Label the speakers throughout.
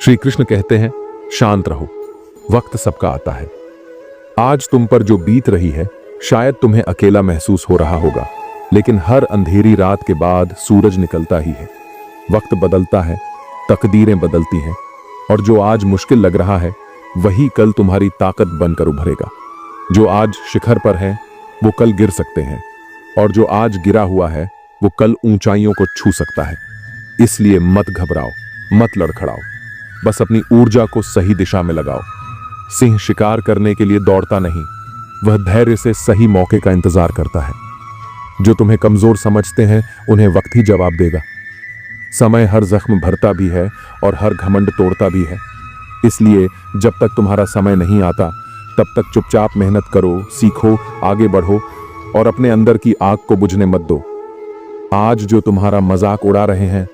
Speaker 1: श्री कृष्ण कहते हैं, शांत रहो, वक्त सबका आता है। आज तुम पर जो बीत रही है शायद तुम्हें अकेला महसूस हो रहा होगा, लेकिन हर अंधेरी रात के बाद सूरज निकलता ही है। वक्त बदलता है, तकदीरें बदलती हैं, और जो आज मुश्किल लग रहा है वही कल तुम्हारी ताकत बनकर उभरेगा। जो आज शिखर पर है वो कल गिर सकते हैं, और जो आज गिरा हुआ है वो कल ऊंचाइयों को छू सकता है। इसलिए मत घबराओ, मत लड़खड़ाओ, बस अपनी ऊर्जा को सही दिशा में लगाओ। सिंह शिकार करने के लिए दौड़ता नहीं, वह धैर्य से सही मौके का इंतजार करता है। जो तुम्हें कमजोर समझते हैं उन्हें वक्त ही जवाब देगा। समय हर जख्म भरता भी है और हर घमंड तोड़ता भी है। इसलिए जब तक तुम्हारा समय नहीं आता तब तक चुपचाप मेहनत करो, सीखो, आगे बढ़ो और अपने अंदर की आग को बुझने मत दो। आज जो तुम्हारा मजाक उड़ा रहे हैं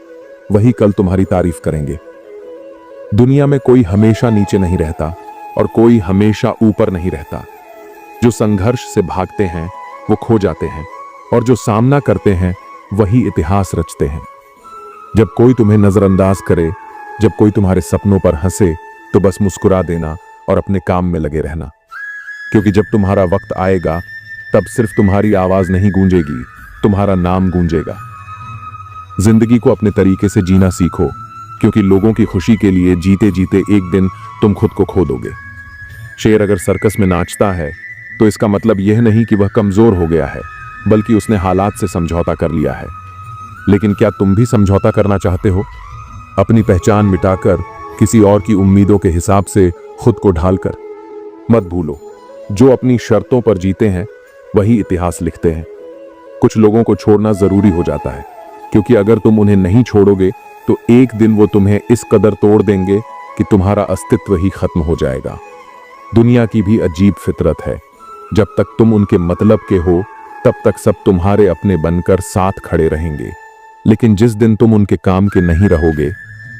Speaker 1: वही कल तुम्हारी तारीफ करेंगे। दुनिया में कोई हमेशा नीचे नहीं रहता और कोई हमेशा ऊपर नहीं रहता। जो संघर्ष से भागते हैं वो खो जाते हैं, और जो सामना करते हैं वही इतिहास रचते हैं। जब कोई तुम्हें नजरअंदाज करे, जब कोई तुम्हारे सपनों पर हंसे, तो बस मुस्कुरा देना और अपने काम में लगे रहना। क्योंकि जब तुम्हारा वक्त आएगा तब सिर्फ तुम्हारी आवाज नहीं गूंजेगी, तुम्हारा नाम गूंजेगा। जिंदगी को अपने तरीके से जीना सीखो, क्योंकि लोगों की खुशी के लिए जीते जीते एक दिन तुम खुद को खो दोगे। शेर अगर सर्कस में नाचता है तो इसका मतलब यह नहीं कि वह कमजोर हो गया है, बल्कि उसने हालात से समझौता कर लिया है। लेकिन क्या तुम भी समझौता करना चाहते हो? अपनी पहचान मिटाकर, किसी और की उम्मीदों के हिसाब से खुद को ढालकर? मत भूलो, जो अपनी शर्तों पर जीते हैं वही इतिहास लिखते हैं। कुछ लोगों को छोड़ना जरूरी हो जाता है, क्योंकि अगर तुम उन्हें नहीं छोड़ोगे तो एक दिन वो तुम्हें इस कदर तोड़ देंगे कि तुम्हारा अस्तित्व ही खत्म हो जाएगा। दुनिया की भी अजीब फितरत है, जब तक तुम उनके मतलब के हो तब तक सब तुम्हारे अपने बनकर साथ खड़े रहेंगे। लेकिन जिस दिन तुम उनके काम के नहीं रहोगे,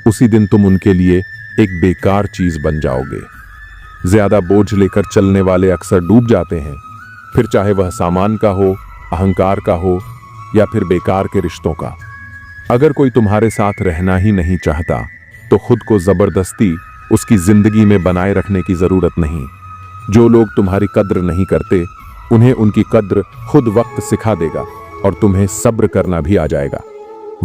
Speaker 1: उसी दिन तुम उनके लिए एक बेकार चीज बन जाओगे। ज्यादा बोझ लेकर चलने वाले अक्सर डूब जाते हैं, फिर चाहे वह सामान का हो, अहंकार का हो या फिर बेकार के रिश्तों का। अगर कोई तुम्हारे साथ रहना ही नहीं चाहता तो खुद को जबरदस्ती उसकी जिंदगी में बनाए रखने की जरूरत नहीं। जो लोग तुम्हारी कद्र नहीं करते उन्हें उनकी कद्र खुद वक्त सिखा देगा, और तुम्हें सब्र करना भी आ जाएगा।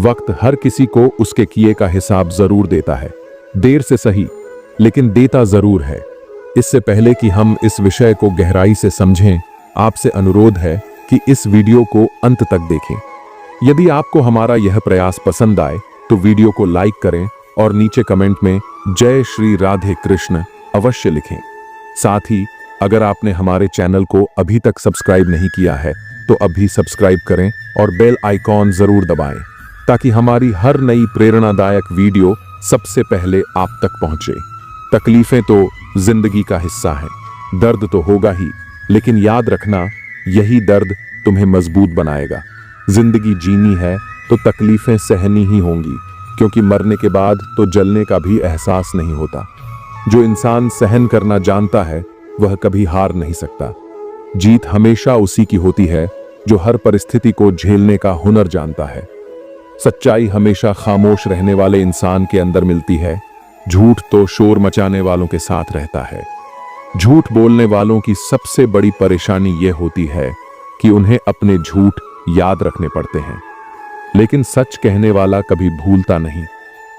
Speaker 1: वक्त हर किसी को उसके किए का हिसाब जरूर देता है, देर से सही लेकिन देता जरूर है। इससे पहले कि हम इस विषय को गहराई से समझें, आपसे अनुरोध है कि इस वीडियो को अंत तक देखें। यदि आपको हमारा यह प्रयास पसंद आए तो वीडियो को लाइक करें और नीचे कमेंट में जय श्री राधे कृष्ण अवश्य लिखें। साथ ही अगर आपने हमारे चैनल को अभी तक सब्सक्राइब नहीं किया है तो अभी सब्सक्राइब करें और बेल आइकॉन जरूर दबाएं, ताकि हमारी हर नई प्रेरणादायक वीडियो सबसे पहले आप तक पहुंचे। तकलीफें तो जिंदगी का हिस्सा है, दर्द तो होगा ही, लेकिन याद रखना यही दर्द तुम्हें मजबूत बनाएगा। जिंदगी जीनी है तो तकलीफें सहनी ही होंगी, क्योंकि मरने के बाद तो जलने का भी एहसास नहीं होता। जो इंसान सहन करना जानता है वह कभी हार नहीं सकता। जीत हमेशा उसी की होती है जो हर परिस्थिति को झेलने का हुनर जानता है। सच्चाई हमेशा खामोश रहने वाले इंसान के अंदर मिलती है, झूठ तो शोर मचाने वालों के साथ रहता है। झूठ बोलने वालों की सबसे बड़ी परेशानी यह होती है कि उन्हें अपने झूठ याद रखने पड़ते हैं, लेकिन सच कहने वाला कभी भूलता नहीं,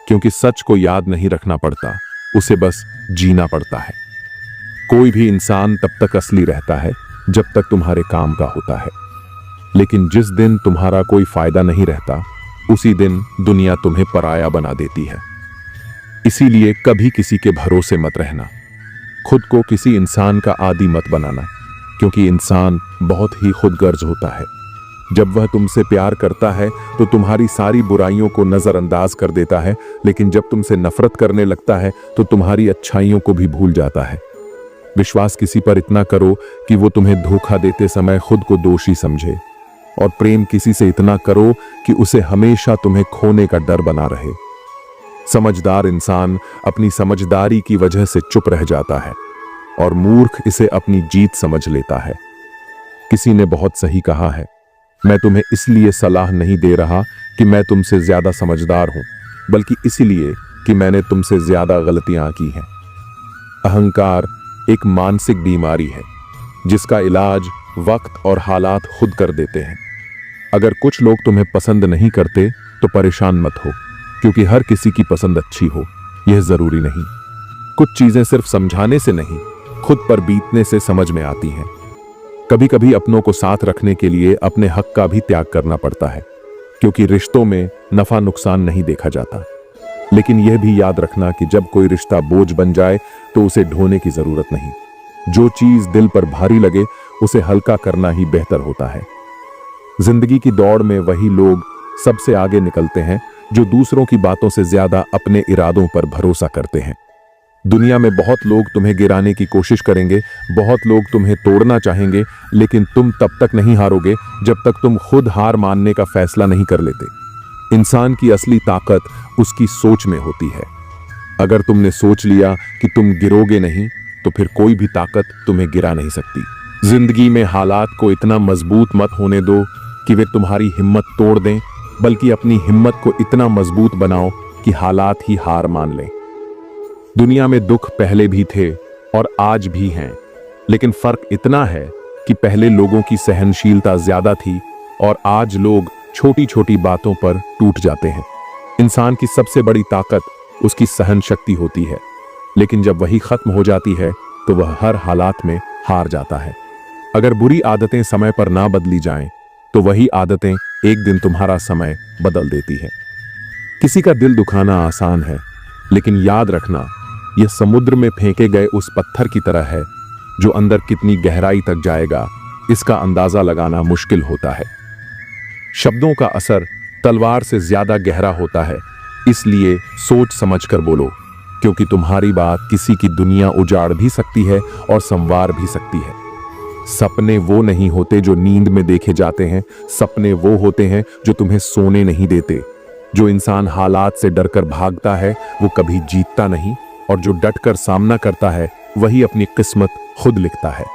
Speaker 1: क्योंकि सच को याद नहीं रखना पड़ता, उसे बस जीना पड़ता है। कोई भी इंसान तब तक असली रहता है जब तक तुम्हारे काम का होता है, लेकिन जिस दिन तुम्हारा कोई फायदा नहीं रहता उसी दिन दुनिया तुम्हें पराया बना देती है। इसीलिए कभी किसी के भरोसे मत रहना, खुद को किसी इंसान का आदी मत बनाना, क्योंकि इंसान बहुत ही खुदगर्ज होता है। जब वह तुमसे प्यार करता है तो तुम्हारी सारी बुराइयों को नजरअंदाज कर देता है, लेकिन जब तुमसे नफरत करने लगता है तो तुम्हारी अच्छाइयों को भी भूल जाता है। विश्वास किसी पर इतना करो कि वो तुम्हें धोखा देते समय खुद को दोषी समझे, और प्रेम किसी से इतना करो कि उसे हमेशा तुम्हें खोने का डर बना रहे। समझदार इंसान अपनी समझदारी की वजह से चुप रह जाता है, और मूर्ख इसे अपनी जीत समझ लेता है। किसी ने बहुत सही कहा है, मैं तुम्हें इसलिए सलाह नहीं दे रहा कि मैं तुमसे ज्यादा समझदार हूं, बल्कि इसीलिए कि मैंने तुमसे ज्यादा गलतियां की हैं। अहंकार एक मानसिक बीमारी है जिसका इलाज वक्त और हालात खुद कर देते हैं। अगर कुछ लोग तुम्हें पसंद नहीं करते तो परेशान मत हो, क्योंकि हर किसी की पसंद अच्छी हो यह जरूरी नहीं। कुछ चीजें सिर्फ समझाने से नहीं, खुद पर बीतने से समझ में आती हैं। कभी कभी अपनों को साथ रखने के लिए अपने हक का भी त्याग करना पड़ता है, क्योंकि रिश्तों में नफा नुकसान नहीं देखा जाता। लेकिन यह भी याद रखना कि जब कोई रिश्ता बोझ बन जाए तो उसे ढोने की जरूरत नहीं। जो चीज दिल पर भारी लगे उसे हल्का करना ही बेहतर होता है। जिंदगी की दौड़ में वही लोग सबसे आगे निकलते हैं जो दूसरों की बातों से ज्यादा अपने इरादों पर भरोसा करते हैं। दुनिया में बहुत लोग तुम्हें गिराने की कोशिश करेंगे, बहुत लोग तुम्हें तोड़ना चाहेंगे, लेकिन तुम तब तक नहीं हारोगे जब तक तुम खुद हार मानने का फैसला नहीं कर लेते। इंसान की असली ताकत उसकी सोच में होती है। अगर तुमने सोच लिया कि तुम गिरोगे नहीं, तो फिर कोई भी ताकत तुम्हें गिरा नहीं सकती। जिंदगी में हालात को इतना मजबूत मत होने दो कि वे तुम्हारी हिम्मत तोड़ दें, बल्कि अपनी हिम्मत को इतना मजबूत बनाओ कि हालात ही हार मान लें। दुनिया में दुख पहले भी थे और आज भी हैं, लेकिन फर्क इतना है कि पहले लोगों की सहनशीलता ज्यादा थी और आज लोग छोटी छोटी बातों पर टूट जाते हैं। इंसान की सबसे बड़ी ताकत उसकी सहन शक्ति होती है, लेकिन जब वही खत्म हो जाती है तो वह हर हालात में हार जाता है। अगर बुरी आदतें समय पर ना बदली जाएं, तो वही आदतें एक दिन तुम्हारा समय बदल देती है। किसी का दिल दुखाना आसान है, लेकिन याद रखना यह समुद्र में फेंके गए उस पत्थर की तरह है जो अंदर कितनी गहराई तक जाएगा इसका अंदाजा लगाना मुश्किल होता है। शब्दों का असर तलवार से ज्यादा गहरा होता है, इसलिए सोच समझकर बोलो, क्योंकि तुम्हारी बात किसी की दुनिया उजाड़ भी सकती है और संवार भी सकती है। सपने वो नहीं होते जो नींद में देखे जाते हैं, सपने वो होते हैं जो तुम्हें सोने नहीं देते। जो इंसान हालात से डरकर भागता है वो कभी जीतता नहीं, और जो डटकर सामना करता है वही अपनी किस्मत खुद लिखता है।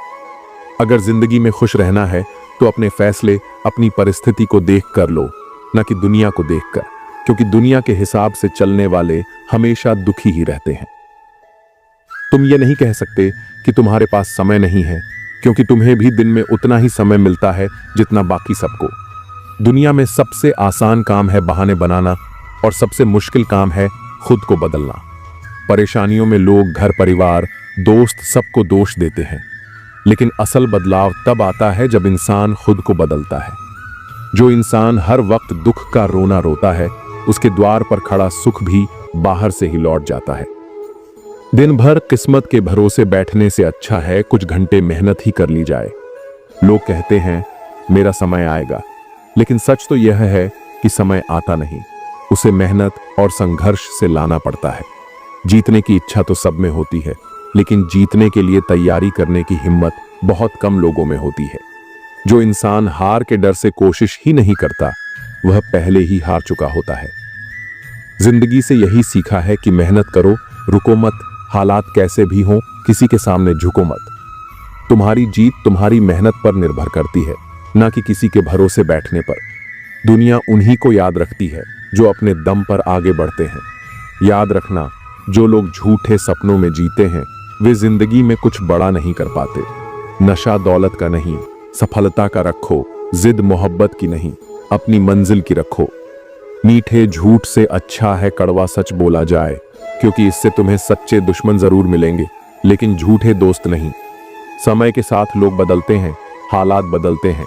Speaker 1: अगर जिंदगी में खुश रहना है तो अपने फैसले अपनी परिस्थिति को देख कर लो, न कि दुनिया को देखकर, क्योंकि दुनिया के हिसाब से चलने वाले हमेशा दुखी ही रहते हैं। तुम ये नहीं कह सकते कि तुम्हारे पास समय नहीं है, क्योंकि तुम्हें भी दिन में उतना ही समय मिलता है जितना बाकी सबको। दुनिया में सबसे आसान काम है बहाने बनाना और सबसे मुश्किल काम है खुद को बदलना। परेशानियों में लोग घर परिवार दोस्त सबको दोष देते हैं, लेकिन असल बदलाव तब आता है जब इंसान खुद को बदलता है। जो इंसान हर वक्त दुख का रोना रोता है उसके द्वार पर खड़ा सुख भी बाहर से ही लौट जाता है। दिन भर किस्मत के भरोसे बैठने से अच्छा है कुछ घंटे मेहनत ही कर ली जाए। लोग कहते हैं मेरा समय आएगा, लेकिन सच तो यह है कि समय आता नहीं, उसे मेहनत और संघर्ष से लाना पड़ता है। जीतने की इच्छा तो सब में होती है, लेकिन जीतने के लिए तैयारी करने की हिम्मत बहुत कम लोगों में होती है। जो इंसान हार के डर से कोशिश ही नहीं करता वह पहले ही हार चुका होता है। जिंदगी से यही सीखा है कि मेहनत करो, रुको मत, हालात कैसे भी हों किसी के सामने झुको मत। तुम्हारी जीत तुम्हारी मेहनत पर निर्भर करती है, ना कि किसी के भरोसे बैठने पर। दुनिया उन्हीं को याद रखती है जो अपने दम पर आगे बढ़ते हैं। याद रखना, जो लोग झूठे सपनों में जीते हैं वे जिंदगी में कुछ बड़ा नहीं कर पाते। नशा दौलत का नहीं, सफलता का रखो, जिद मोहब्बत की नहीं, अपनी मंजिल की रखो। मीठे झूठ से अच्छा है कड़वा सच बोला जाए, क्योंकि इससे तुम्हें सच्चे दुश्मन जरूर मिलेंगे, लेकिन झूठे दोस्त नहीं। समय के साथ लोग बदलते हैं, हालात बदलते हैं,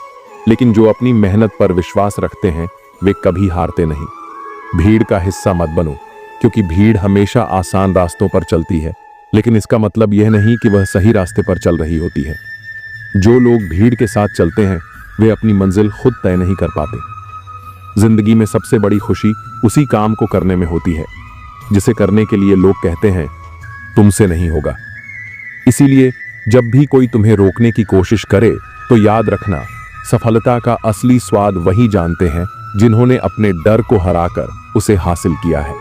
Speaker 1: लेकिन जो अपनी मेहनत पर विश्वास रखते हैं वे कभी हारते नहीं। भीड़ का हिस्सा मत बनो, क्योंकि भीड़ हमेशा आसान रास्तों पर चलती है, लेकिन इसका मतलब यह नहीं कि वह सही रास्ते पर चल रही होती है। जो लोग भीड़ के साथ चलते हैं वे अपनी मंजिल खुद तय नहीं कर पाते। जिंदगी में सबसे बड़ी खुशी उसी काम को करने में होती है जिसे करने के लिए लोग कहते हैं तुमसे नहीं होगा। इसीलिए जब भी कोई तुम्हें रोकने की कोशिश करे तो याद रखना, सफलता का असली स्वाद वही जानते हैं जिन्होंने अपने डर को हराकर उसे हासिल किया है।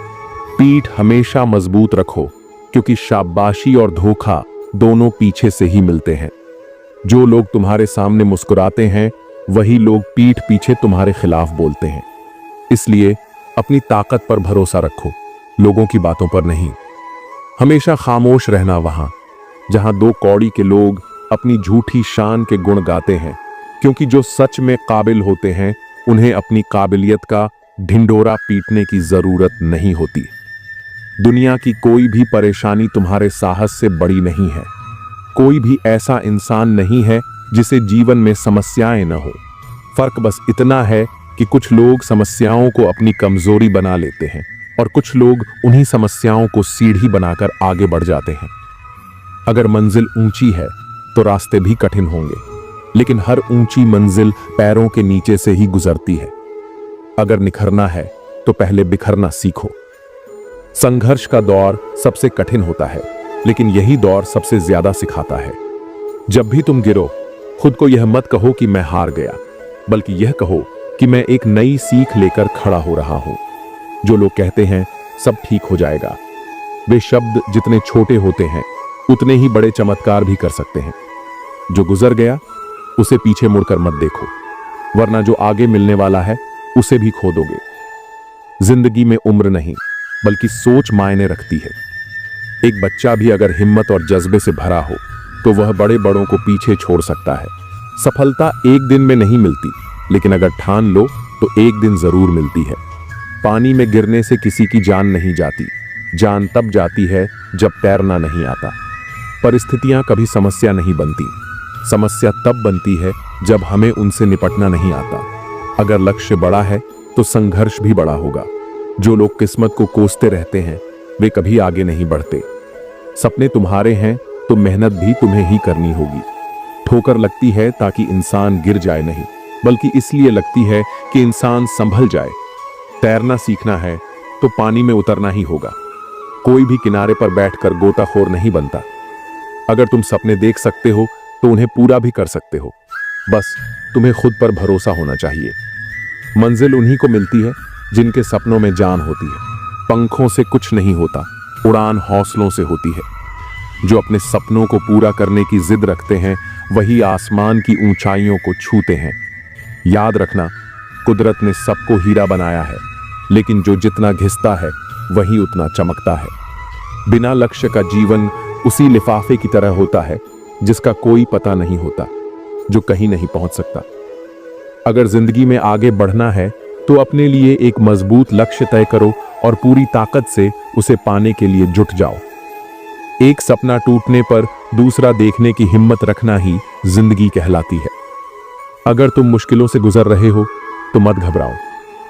Speaker 1: पीठ हमेशा मजबूत रखो, क्योंकि शाबाशी और धोखा दोनों पीछे से ही मिलते हैं। जो लोग तुम्हारे सामने मुस्कुराते हैं वही लोग पीठ पीछे तुम्हारे खिलाफ बोलते हैं। इसलिए अपनी ताकत पर भरोसा रखो, लोगों की बातों पर नहीं। हमेशा खामोश रहना वहां जहां दो कौड़ी के लोग अपनी झूठी शान के गुण गाते हैं, क्योंकि जो सच में काबिल होते हैं उन्हें अपनी काबिलियत का ढिंढोरा पीटने की जरूरत नहीं होती। दुनिया की कोई भी परेशानी तुम्हारे साहस से बड़ी नहीं है। कोई भी ऐसा इंसान नहीं है जिसे जीवन में समस्याएं न हो। फर्क बस इतना है कि कुछ लोग समस्याओं को अपनी कमजोरी बना लेते हैं और कुछ लोग उन्हीं समस्याओं को सीढ़ी बनाकर आगे बढ़ जाते हैं। अगर मंजिल ऊंची है तो रास्ते भी कठिन होंगे, लेकिन हर ऊंची मंजिल पैरों के नीचे से ही गुजरती है। अगर निखरना है तो पहले बिखरना सीखो। संघर्ष का दौर सबसे कठिन होता है, लेकिन यही दौर सबसे ज्यादा सिखाता है। जब भी तुम गिरो, खुद को यह मत कहो कि मैं हार गया, बल्कि यह कहो कि मैं एक नई सीख लेकर खड़ा हो रहा हूं। जो लोग कहते हैं सब ठीक हो जाएगा, वे शब्द जितने छोटे होते हैं उतने ही बड़े चमत्कार भी कर सकते हैं। जो गुजर गया उसे पीछे मुड़कर मत देखो, वरना जो आगे मिलने वाला है उसे भी खो दोगे। जिंदगी में उम्र नहीं बल्कि सोच मायने रखती है। एक बच्चा भी अगर हिम्मत और जज्बे से भरा हो तो वह बड़े बड़ों को पीछे छोड़ सकता है। सफलता एक दिन में नहीं मिलती, लेकिन अगर ठान लो तो एक दिन जरूर मिलती है। पानी में गिरने से किसी की जान नहीं जाती, जान तब जाती है जब तैरना नहीं आता। परिस्थितियां कभी समस्या नहीं बनती, समस्या तब बनती है जब हमें उनसे निपटना नहीं आता। अगर लक्ष्य बड़ा है तो संघर्ष भी बड़ा होगा। जो लोग किस्मत को कोसते रहते हैं वे कभी आगे नहीं बढ़ते। सपने तुम्हारे हैं तो मेहनत भी तुम्हें ही करनी होगी। ठोकर लगती है ताकि इंसान गिर जाए नहीं, बल्कि इसलिए लगती है कि इंसान संभल जाए। तैरना सीखना है तो पानी में उतरना ही होगा। कोई भी किनारे पर बैठकर गोताखोर नहीं बनता। अगर तुम सपने देख सकते हो तो उन्हें पूरा भी कर सकते हो। बस तुम्हें खुद पर भरोसा होना चाहिए। मंजिल उन्हीं को मिलती है जिनके सपनों में जान होती है। पंखों से कुछ नहीं होता, उड़ान हौसलों से होती है। जो अपने सपनों को पूरा करने की जिद रखते हैं वही आसमान की ऊंचाइयों को छूते हैं। याद रखना, कुदरत ने सबको हीरा बनाया है, लेकिन जो जितना घिसता है वही उतना चमकता है। बिना लक्ष्य का जीवन उसी लिफाफे की तरह होता है जिसका कोई पता नहीं होता, जो कहीं नहीं पहुंच सकता। अगर जिंदगी में आगे बढ़ना है तो अपने लिए एक मजबूत लक्ष्य तय करो और पूरी ताकत से उसे पाने के लिए जुट जाओ। एक सपना टूटने पर दूसरा देखने की हिम्मत रखना ही जिंदगी कहलाती है। अगर तुम मुश्किलों से गुजर रहे हो तो मत घबराओ,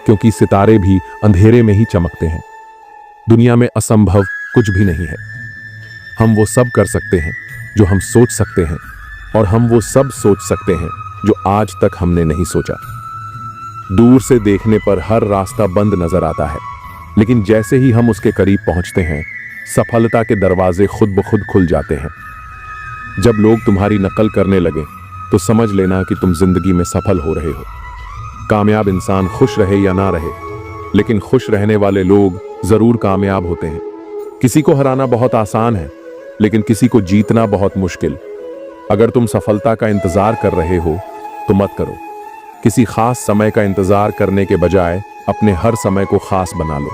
Speaker 1: क्योंकि सितारे भी अंधेरे में ही चमकते हैं। दुनिया में असंभव कुछ भी नहीं है। हम वो सब कर सकते हैं जो हम सोच सकते हैं, और हम वो सब सोच सकते हैं जो आज तक हमने नहीं सोचा। दूर से देखने पर हर रास्ता बंद नजर आता है, लेकिन जैसे ही हम उसके करीब पहुंचते हैं सफलता के दरवाजे खुद ब खुद खुल जाते हैं। जब लोग तुम्हारी नकल करने लगे तो समझ लेना कि तुम जिंदगी में सफल हो रहे हो। कामयाब इंसान खुश रहे या ना रहे, लेकिन खुश रहने वाले लोग जरूर कामयाब होते हैं। किसी को हराना बहुत आसान है, लेकिन किसी को जीतना बहुत मुश्किल। अगर तुम सफलता का इंतजार कर रहे हो तो मत करो। किसी खास समय का इंतजार करने के बजाय अपने हर समय को खास बना लो।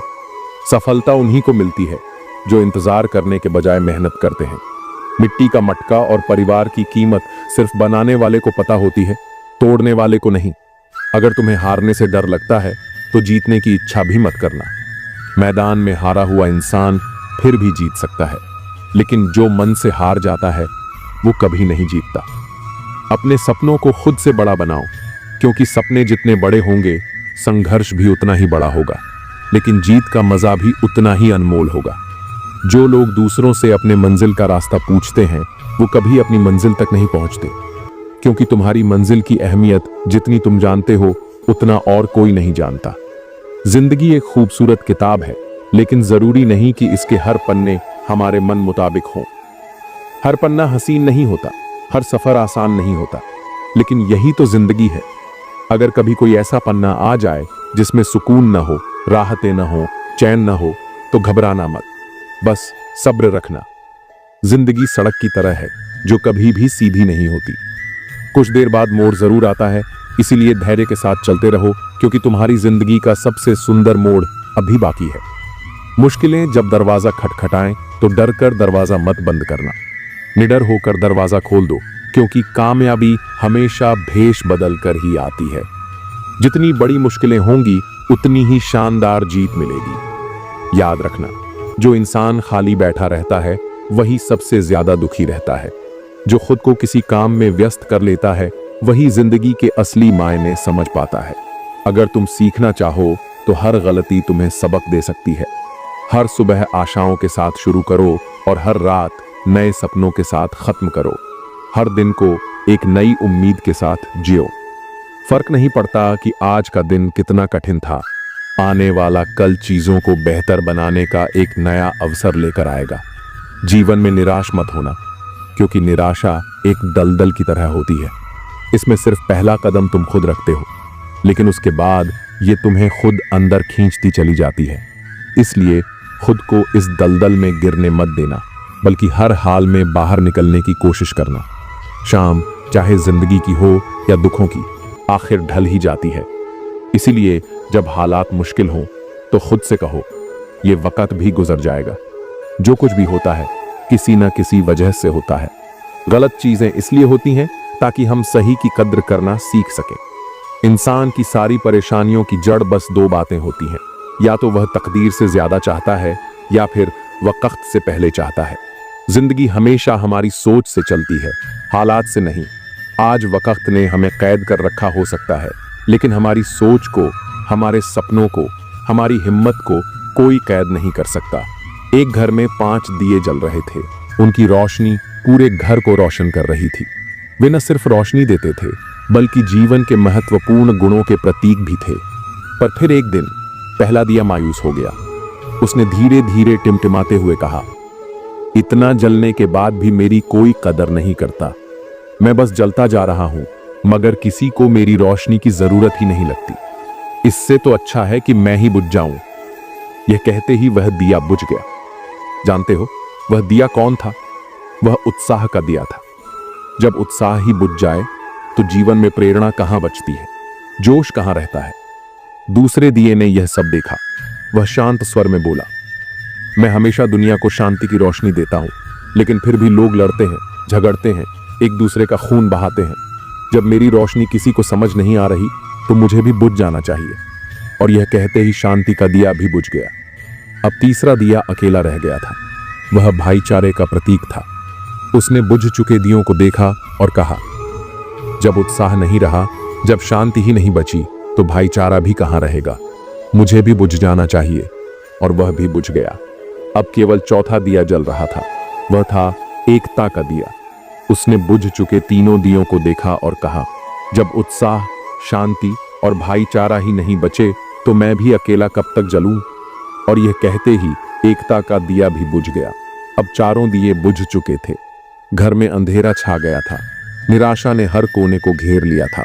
Speaker 1: सफलता उन्हीं को मिलती है जो इंतजार करने के बजाय मेहनत करते हैं। मिट्टी का मटका और परिवार की कीमत सिर्फ बनाने वाले को पता होती है, तोड़ने वाले को नहीं। अगर तुम्हें हारने से डर लगता है तो जीतने की इच्छा भी मत करना। मैदान में हारा हुआ इंसान फिर भी जीत सकता है, लेकिन जो मन से हार जाता है वो कभी नहीं जीतता। अपने सपनों को खुद से बड़ा बनाओ, क्योंकि सपने जितने बड़े होंगे संघर्ष भी उतना ही बड़ा होगा, लेकिन जीत का मजा भी उतना ही अनमोल होगा। जो लोग दूसरों से अपने मंजिल का रास्ता पूछते हैं वो कभी अपनी मंजिल तक नहीं पहुंचते, क्योंकि तुम्हारी मंजिल की अहमियत जितनी तुम जानते हो उतना और कोई नहीं जानता। जिंदगी एक खूबसूरत किताब है, लेकिन जरूरी नहीं कि इसके हर पन्ने हमारे मन मुताबिक हों। हर पन्ना हसीन नहीं होता, हर सफर आसान नहीं होता, लेकिन यही तो जिंदगी है। अगर कभी कोई ऐसा पन्ना आ जाए जिसमें सुकून न हो, राहतें न हो, चैन न हो, तो घबराना मत, बस सब्र रखना। जिंदगी सड़क की तरह है जो कभी भी सीधी नहीं होती। कुछ देर बाद मोड़ जरूर आता है, इसीलिए धैर्य के साथ चलते रहो, क्योंकि तुम्हारी जिंदगी का सबसे सुंदर मोड़ अभी बाकी है। मुश्किलें जब दरवाजा खटखटाएं तो डर कर दरवाजा मत बंद करना, निडर होकर दरवाजा खोल दो, क्योंकि कामयाबी हमेशा भेष बदल कर ही आती है। जितनी बड़ी मुश्किलें होंगी उतनी ही शानदार जीत मिलेगी। याद रखना, जो इंसान खाली बैठा रहता है वही सबसे ज्यादा दुखी रहता है। जो खुद को किसी काम में व्यस्त कर लेता है वही जिंदगी के असली मायने समझ पाता है। अगर तुम सीखना चाहो तो हर गलती तुम्हें सबक दे सकती है। हर सुबह आशाओं के साथ शुरू करो और हर रात नए सपनों के साथ खत्म करो। हर दिन को एक नई उम्मीद के साथ जियो। फर्क नहीं पड़ता कि आज का दिन कितना कठिन था, आने वाला कल चीजों को बेहतर बनाने का एक नया अवसर लेकर आएगा। जीवन में निराश मत होना, क्योंकि निराशा एक दलदल की तरह होती है। इसमें सिर्फ पहला कदम तुम खुद रखते हो, लेकिन उसके बाद ये तुम्हें खुद अंदर खींचती चली जाती है। इसलिए खुद को इस दलदल में गिरने मत देना, बल्कि हर हाल में बाहर निकलने की कोशिश करना। शाम चाहे जिंदगी की हो या दुखों की, आखिर ढल ही जाती है। इसीलिए जब हालात मुश्किल हों तो खुद से कहो, ये वक्त भी गुजर जाएगा। जो कुछ भी होता है किसी न किसी वजह से होता है। गलत चीजें इसलिए होती हैं ताकि हम सही की कद्र करना सीख सकें। इंसान की सारी परेशानियों की जड़ बस दो बातें होती हैं, या तो वह तकदीर से ज्यादा चाहता है या फिर वक्त से पहले चाहता है। जिंदगी हमेशा हमारी सोच से चलती है, हालात से नहीं। आज वक्त ने हमें कैद कर रखा हो सकता है, लेकिन हमारी सोच को, हमारे सपनों को, हमारी हिम्मत को कोई कैद नहीं कर सकता। एक घर में 5 दिए जल रहे थे। उनकी रोशनी पूरे घर को रोशन कर रही थी। वे न सिर्फ रोशनी देते थे, बल्कि जीवन के महत्वपूर्ण गुणों के प्रतीक भी थे। पर फिर एक दिन पहला दिया मायूस हो गया। उसने धीरे धीरे टिमटिमाते हुए कहा, इतना जलने के बाद भी मेरी कोई कदर नहीं करता। मैं बस जलता जा रहा हूं, मगर किसी को मेरी रोशनी की जरूरत ही नहीं लगती। इससे तो अच्छा है कि मैं ही बुझ जाऊं। यह कहते ही वह दिया बुझ गया। जानते हो वह दिया कौन था? वह उत्साह का दिया था। जब उत्साह ही बुझ जाए तो जीवन में प्रेरणा कहां बचती है, जोश कहां रहता है। दूसरे दिए ने यह सब देखा। वह शांत स्वर में बोला, मैं हमेशा दुनिया को शांति की रोशनी देता हूं, लेकिन फिर भी लोग लड़ते हैं, झगड़ते हैं, एक दूसरे का खून बहाते हैं। जब मेरी रोशनी किसी को समझ नहीं आ रही तो मुझे भी बुझ जाना चाहिए। और यह कहते ही शांति का दिया भी बुझ गया। अब तीसरा दिया अकेला रह गया था। वह भाईचारे का प्रतीक था। उसने बुझ चुके दियों को देखा और कहा, जब उत्साह नहीं रहा, जब शांति ही नहीं बची, तो भाईचारा भी कहां रहेगा। मुझे भी बुझ जाना चाहिए। और वह भी बुझ गया। अब केवल चौथा दिया जल रहा था। वह था एकता का दिया। उसने बुझ चुके तीनों दियों को देखा और कहा, जब उत्साह, शांति और भाईचारा ही नहीं बचे तो मैं भी अकेला कब तक जलूं। और यह कहते ही एकता का दिया भी बुझ गया। अब चारों दिए बुझ चुके थे। घर में अंधेरा छा गया था। निराशा ने हर कोने को घेर लिया था।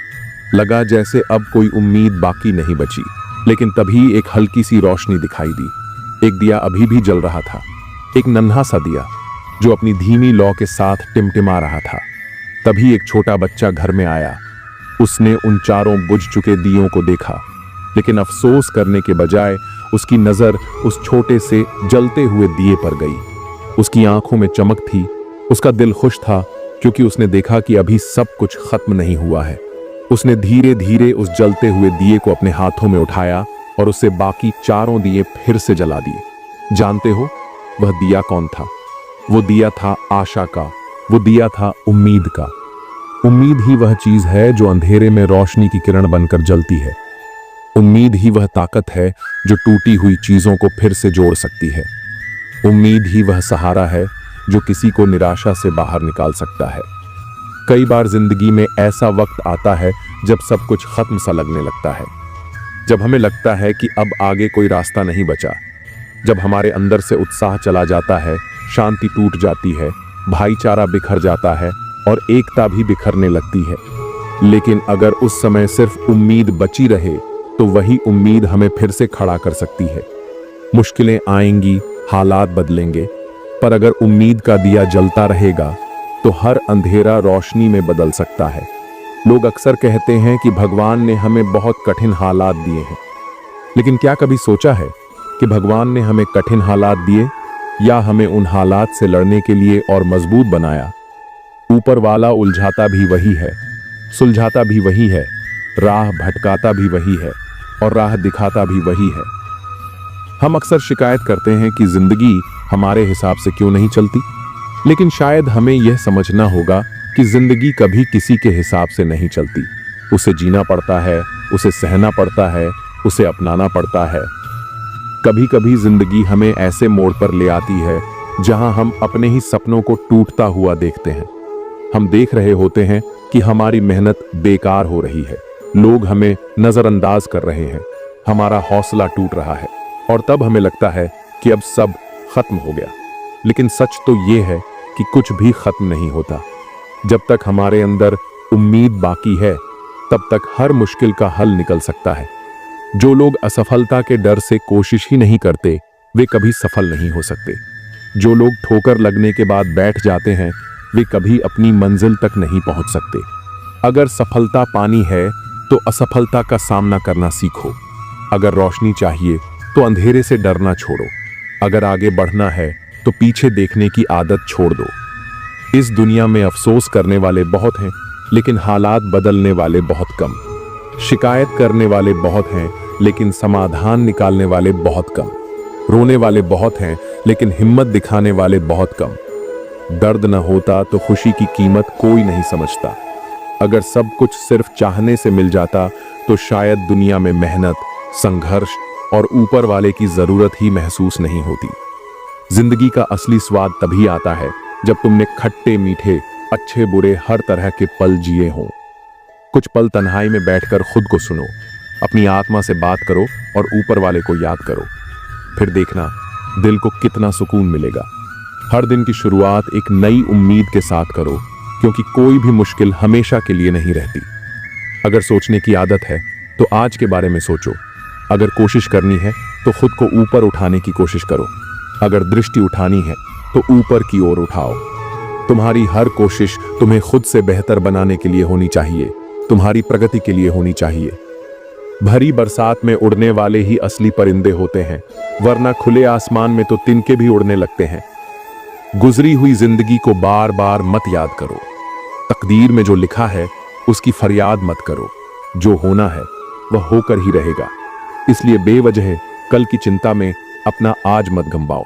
Speaker 1: लगा जैसे अब कोई उम्मीद बाकी नहीं बची। लेकिन तभी एक हल्की सी रोशनी दिखाई दी। एक दिया अभी भी जल रहा था, एक नन्हा सा दिया जो अपनी धीमी लौ के साथ टिमटिमा रहा था। तभी एक छोटा बच्चा घर में आया। उसने उन चारों बुझ चुके दियों को देखा, लेकिन अफसोस करने के बजाय उसकी नजर उस छोटे से जलते हुए दिए पर गई। उसकी आंखों में चमक थी। उसका दिल खुश था, क्योंकि उसने देखा कि अभी सब कुछ खत्म नहीं हुआ है। उसने धीरे धीरे उस जलते हुए दिए को अपने हाथों में उठाया और उससे बाकी चारों दिए फिर से जला दिए। जानते हो वह दिया कौन था? वो दिया था आशा का। वो दिया था उम्मीद का। उम्मीद ही वह चीज है जो अंधेरे में रोशनी की किरण बनकर जलती है। उम्मीद ही वह ताकत है जो टूटी हुई चीजों को फिर से जोड़ सकती है। उम्मीद ही वह सहारा है जो किसी को निराशा से बाहर निकाल सकता है। कई बार जिंदगी में ऐसा वक्त आता है जब सब कुछ खत्म सा लगने लगता है, जब हमें लगता है कि अब आगे कोई रास्ता नहीं बचा, जब हमारे अंदर से उत्साह चला जाता है, शांति टूट जाती है, भाईचारा बिखर जाता है और एकता भी बिखरने लगती है। लेकिन अगर उस समय सिर्फ उम्मीद बची रहे तो वही उम्मीद हमें फिर से खड़ा कर सकती है। मुश्किलें आएंगी, हालात बदलेंगे, पर अगर उम्मीद का दिया जलता रहेगा तो हर अंधेरा रोशनी में बदल सकता है। लोग अक्सर कहते हैं कि भगवान ने हमें बहुत कठिन हालात दिए हैं, लेकिन क्या कभी सोचा है कि भगवान ने हमें कठिन हालात दिए या हमें उन हालात से लड़ने के लिए और मजबूत बनाया? ऊपर वाला उलझाता भी वही है, सुलझाता भी वही है, राह भटकाता भी वही है और राह दिखाता भी वही है। हम अक्सर शिकायत करते हैं कि जिंदगी हमारे हिसाब से क्यों नहीं चलती, लेकिन शायद हमें यह समझना होगा कि जिंदगी कभी किसी के हिसाब से नहीं चलती। उसे जीना पड़ता है, उसे सहना पड़ता है, उसे अपनाना पड़ता है। कभी कभी जिंदगी हमें ऐसे मोड़ पर ले आती है जहां हम अपने ही सपनों को टूटता हुआ देखते हैं। हम देख रहे होते हैं कि हमारी मेहनत बेकार हो रही है, लोग हमें नजरअंदाज कर रहे हैं, हमारा हौसला टूट रहा है और तब हमें लगता है कि अब सब खत्म हो गया। लेकिन सच तो यह है कि कुछ भी खत्म नहीं होता। जब तक हमारे अंदर उम्मीद बाकी है तब तक हर मुश्किल का हल निकल सकता है। जो लोग असफलता के डर से कोशिश ही नहीं करते वे कभी सफल नहीं हो सकते। जो लोग ठोकर लगने के बाद बैठ जाते हैं वे कभी अपनी मंजिल तक नहीं पहुंच सकते। अगर सफलता पानी है तो असफलता का सामना करना सीखो। अगर रोशनी चाहिए तो अंधेरे से डरना छोड़ो। अगर आगे बढ़ना है तो पीछे देखने की आदत छोड़ दो। इस दुनिया में अफसोस करने वाले बहुत हैं, लेकिन हालात बदलने वाले बहुत कम। शिकायत करने वाले बहुत हैं, लेकिन समाधान निकालने वाले बहुत कम। रोने वाले बहुत हैं, लेकिन हिम्मत दिखाने वाले बहुत कम। दर्द न होता तो खुशी की कीमत कोई नहीं समझता। अगर सब कुछ सिर्फ चाहने से मिल जाता तो शायद दुनिया में मेहनत, संघर्ष और ऊपर वाले की जरूरत ही महसूस नहीं होती। जिंदगी का असली स्वाद तभी आता है जब तुमने खट्टे मीठे, अच्छे बुरे हर तरह के पल जिए हों। कुछ पल तन्हाई में बैठकर खुद को सुनो, अपनी आत्मा से बात करो और ऊपर वाले को याद करो। फिर देखना दिल को कितना सुकून मिलेगा। हर दिन की शुरुआत एक नई उम्मीद के साथ करो, क्योंकि कोई भी मुश्किल हमेशा के लिए नहीं रहती। अगर सोचने की आदत है तो आज के बारे में सोचो। अगर कोशिश करनी है तो खुद को ऊपर उठाने की कोशिश करो। अगर दृष्टि उठानी है तो ऊपर की ओर उठाओ। तुम्हारी हर कोशिश तुम्हें खुद से बेहतर बनाने के लिए होनी चाहिए, तुम्हारी प्रगति के लिए होनी चाहिए। भरी बरसात में उड़ने वाले ही असली परिंदे होते हैं, वरना खुले आसमान में तो तिनके भी उड़ने लगते हैं। गुजरी हुई जिंदगी को बार बार मत याद करो। तकदीर में जो लिखा है उसकी फरियाद मत करो। जो होना है वह होकर ही रहेगा, इसलिए बेवजह कल की चिंता में अपना आज मत गंवाओ।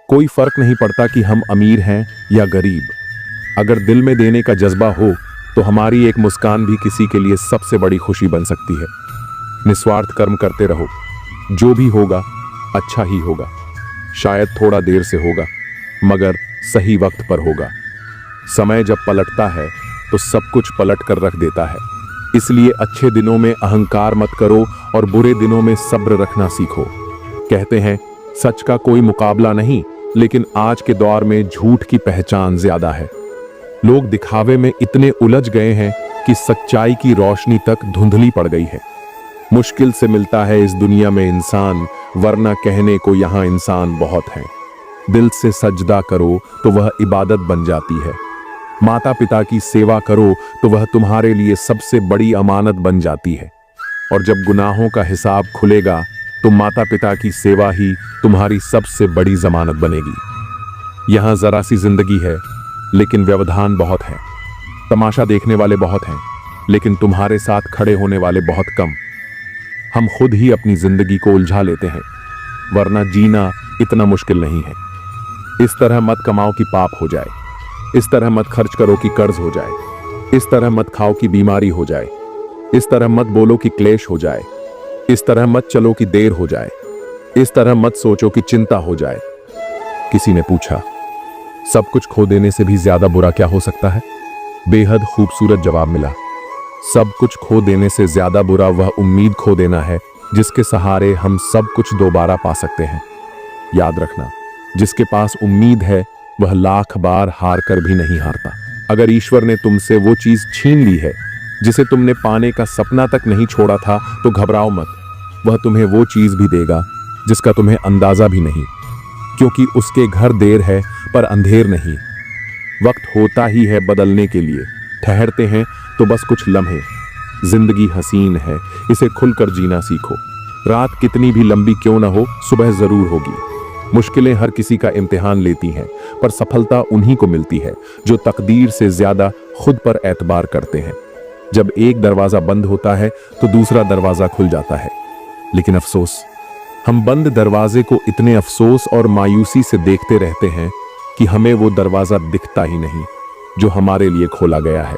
Speaker 1: कोई फर्क नहीं पड़ता कि हम अमीर हैं या गरीब। अगर दिल में देने का जज्बा हो तो हमारी एक मुस्कान भी किसी के लिए सबसे बड़ी खुशी बन सकती है। निस्वार्थ कर्म करते रहो, जो भी होगा अच्छा ही होगा। शायद थोड़ा देर से होगा, मगर सही वक्त पर होगा। समय जब पलटता है तो सब कुछ पलट कर रख देता है। इसलिए अच्छे दिनों में अहंकार मत करो और बुरे दिनों में सब्र रखना सीखो। कहते हैं सच का कोई मुकाबला नहीं, लेकिन आज के दौर में झूठ की पहचान ज्यादा है। लोग दिखावे में इतने उलझ गए हैं कि सच्चाई की रोशनी तक धुंधली पड़ गई है। मुश्किल से मिलता है इस दुनिया में इंसान, वरना कहने को यहां इंसान बहुत हैं। दिल से सजदा करो तो वह इबादत बन जाती है। माता पिता की सेवा करो तो वह तुम्हारे लिए सबसे बड़ी अमानत बन जाती है। और जब गुनाहों का हिसाब खुलेगा तो माता पिता की सेवा ही तुम्हारी सबसे बड़ी जमानत बनेगी। यहां जरा सी जिंदगी है, लेकिन व्यवधान बहुत है। तमाशा देखने वाले बहुत हैं, लेकिन तुम्हारे साथ खड़े होने वाले बहुत कम। हम खुद ही अपनी जिंदगी को उलझा लेते हैं, वरना जीना इतना मुश्किल नहीं है। इस तरह मत कमाओ कि पाप हो जाए, इस तरह मत खर्च करो कि कर्ज हो जाए, इस तरह मत खाओ कि बीमारी हो जाए, इस तरह मत बोलो कि क्लेश हो जाए, इस तरह मत चलो कि देर हो जाए, इस तरह मत सोचो कि चिंता हो जाए। किसी ने पूछा, सब कुछ खो देने से भी ज्यादा बुरा क्या हो सकता है? बेहद खूबसूरत जवाब मिला, सब कुछ खो देने से ज्यादा बुरा वह उम्मीद खो देना है जिसके सहारे हम सब कुछ दोबारा पा सकते हैं। याद रखना, जिसके पास उम्मीद है वह लाख बार हार कर भी नहीं हारता। अगर ईश्वर ने तुमसे वो चीज छीन ली है जिसे तुमने पाने का सपना तक नहीं छोड़ा था, तो घबराओ मत। वह तुम्हें वो चीज भी देगा जिसका तुम्हें अंदाजा भी नहीं, क्योंकि उसके घर देर है पर अंधेर नहीं। वक्त होता ही है बदलने के लिए, ठहरते हैं तो बस कुछ लम्हे। जिंदगी हसीन है, इसे खुलकर जीना सीखो। रात कितनी भी लंबी क्यों ना हो, सुबह जरूर होगी। मुश्किलें हर किसी का इम्तिहान लेती हैं, पर सफलता उन्हीं को मिलती है जो तकदीर से ज्यादा खुद पर एतबार करते हैं। जब एक दरवाजा बंद होता है तो दूसरा दरवाजा खुल जाता है, लेकिन अफसोस, हम बंद दरवाजे को इतने अफसोस और मायूसी से देखते रहते हैं कि हमें वो दरवाजा दिखता ही नहीं जो हमारे लिए खोला गया है।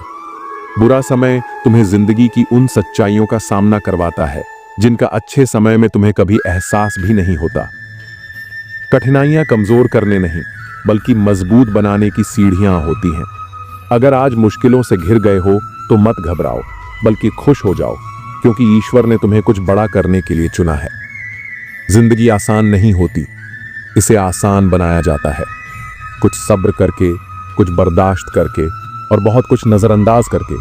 Speaker 1: बुरा समय तुम्हें जिंदगी की उन सच्चाइयों का सामना करवाता है जिनका अच्छे समय में तुम्हें कभी एहसास भी नहीं होता। कठिनाइयां कमजोर करने नहीं, बल्कि मजबूत बनाने की सीढ़ियां होती हैं। अगर आज मुश्किलों से घिर गए हो तो मत घबराओ, बल्कि खुश हो जाओ, क्योंकि ईश्वर ने तुम्हें कुछ बड़ा करने के लिए चुना है। जिंदगी आसान नहीं होती, इसे आसान बनाया जाता है। कुछ सब्र करके, कुछ बर्दाश्त करके और बहुत कुछ नजरअंदाज करके।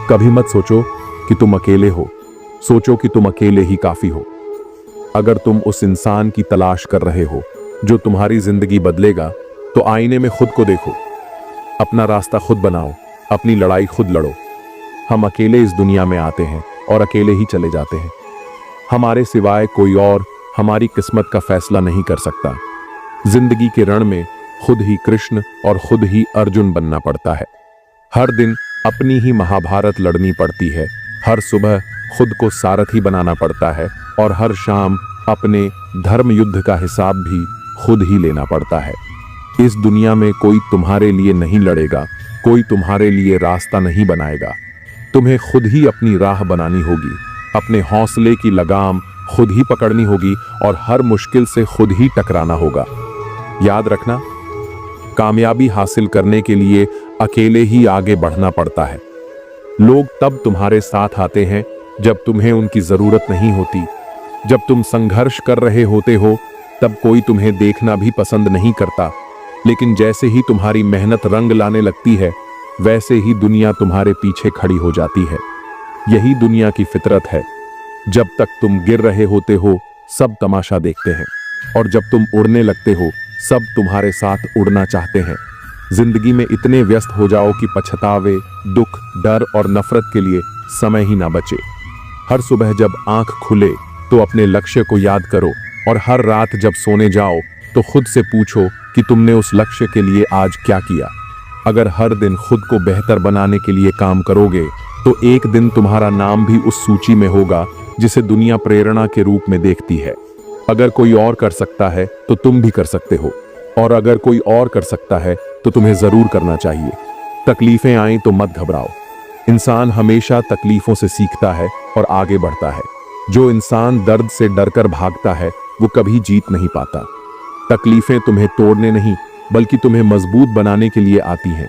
Speaker 1: कभी मत सोचो कि तुम अकेले हो, सोचो कि तुम अकेले ही काफी हो। अगर तुम उस इंसान की तलाश कर रहे हो जो तुम्हारी जिंदगी बदलेगा, तो आईने में खुद को देखो। अपना रास्ता खुद बनाओ, अपनी लड़ाई खुद लड़ो। हम अकेले इस दुनिया में आते हैं और अकेले ही चले जाते हैं। हमारे सिवाय कोई और हमारी किस्मत का फैसला नहीं कर सकता। जिंदगी के रण में खुद ही कृष्ण और खुद ही अर्जुन बनना पड़ता है। हर दिन अपनी ही महाभारत लड़नी पड़ती है। हर सुबह खुद को सारथी बनाना पड़ता है और हर शाम अपने धर्म युद्ध का हिसाब भी खुद ही लेना पड़ता है। इस दुनिया में कोई तुम्हारे लिए नहीं लड़ेगा, कोई तुम्हारे लिए रास्ता नहीं बनाएगा। तुम्हें खुद ही अपनी राह बनानी होगी, अपने हौसले की लगाम खुद ही पकड़नी होगी और हर मुश्किल से खुद ही टकराना होगा। याद रखना, कामयाबी हासिल करने के लिए अकेले ही आगे बढ़ना पड़ता है। लोग तब तुम्हारे साथ आते हैं जब तुम्हें उनकी जरूरत नहीं होती। जब तुम संघर्ष कर रहे होते हो तब कोई तुम्हें देखना भी पसंद नहीं करता, लेकिन जैसे ही तुम्हारी मेहनत रंग लाने लगती है, वैसे ही दुनिया तुम्हारे पीछे खड़ी हो जाती है। यही दुनिया की फितरत है। जब तक तुम गिर रहे होते हो, सब तमाशा देखते हैं, और जब तुम उड़ने लगते हो, सब तुम्हारे साथ उड़ना चाहते हैं। जिंदगी में इतने व्यस्त हो जाओ कि पछतावे, दुख, डर और नफरत के लिए समय ही ना बचे। हर सुबह जब आंख खुले तो अपने लक्ष्य को याद करो, और हर रात जब सोने जाओ तो खुद से पूछो कि तुमने उस लक्ष्य के लिए आज क्या किया। अगर हर दिन खुद को बेहतर बनाने के लिए काम करोगे तो एक दिन तुम्हारा नाम भी उस सूची में होगा जिसे दुनिया प्रेरणा के रूप में देखती है। अगर कोई और कर सकता है तो तुम भी कर सकते हो, और अगर कोई और कर सकता है तो तुम्हें जरूर करना चाहिए। तकलीफें आए तो मत घबराओ। इंसान हमेशा तकलीफों से सीखता है और आगे बढ़ता है। जो इंसान दर्द से डरकर भागता है वो कभी जीत नहीं पाता। तकलीफें तुम्हें तोड़ने नहीं, बल्कि तुम्हें मजबूत बनाने के लिए आती हैं।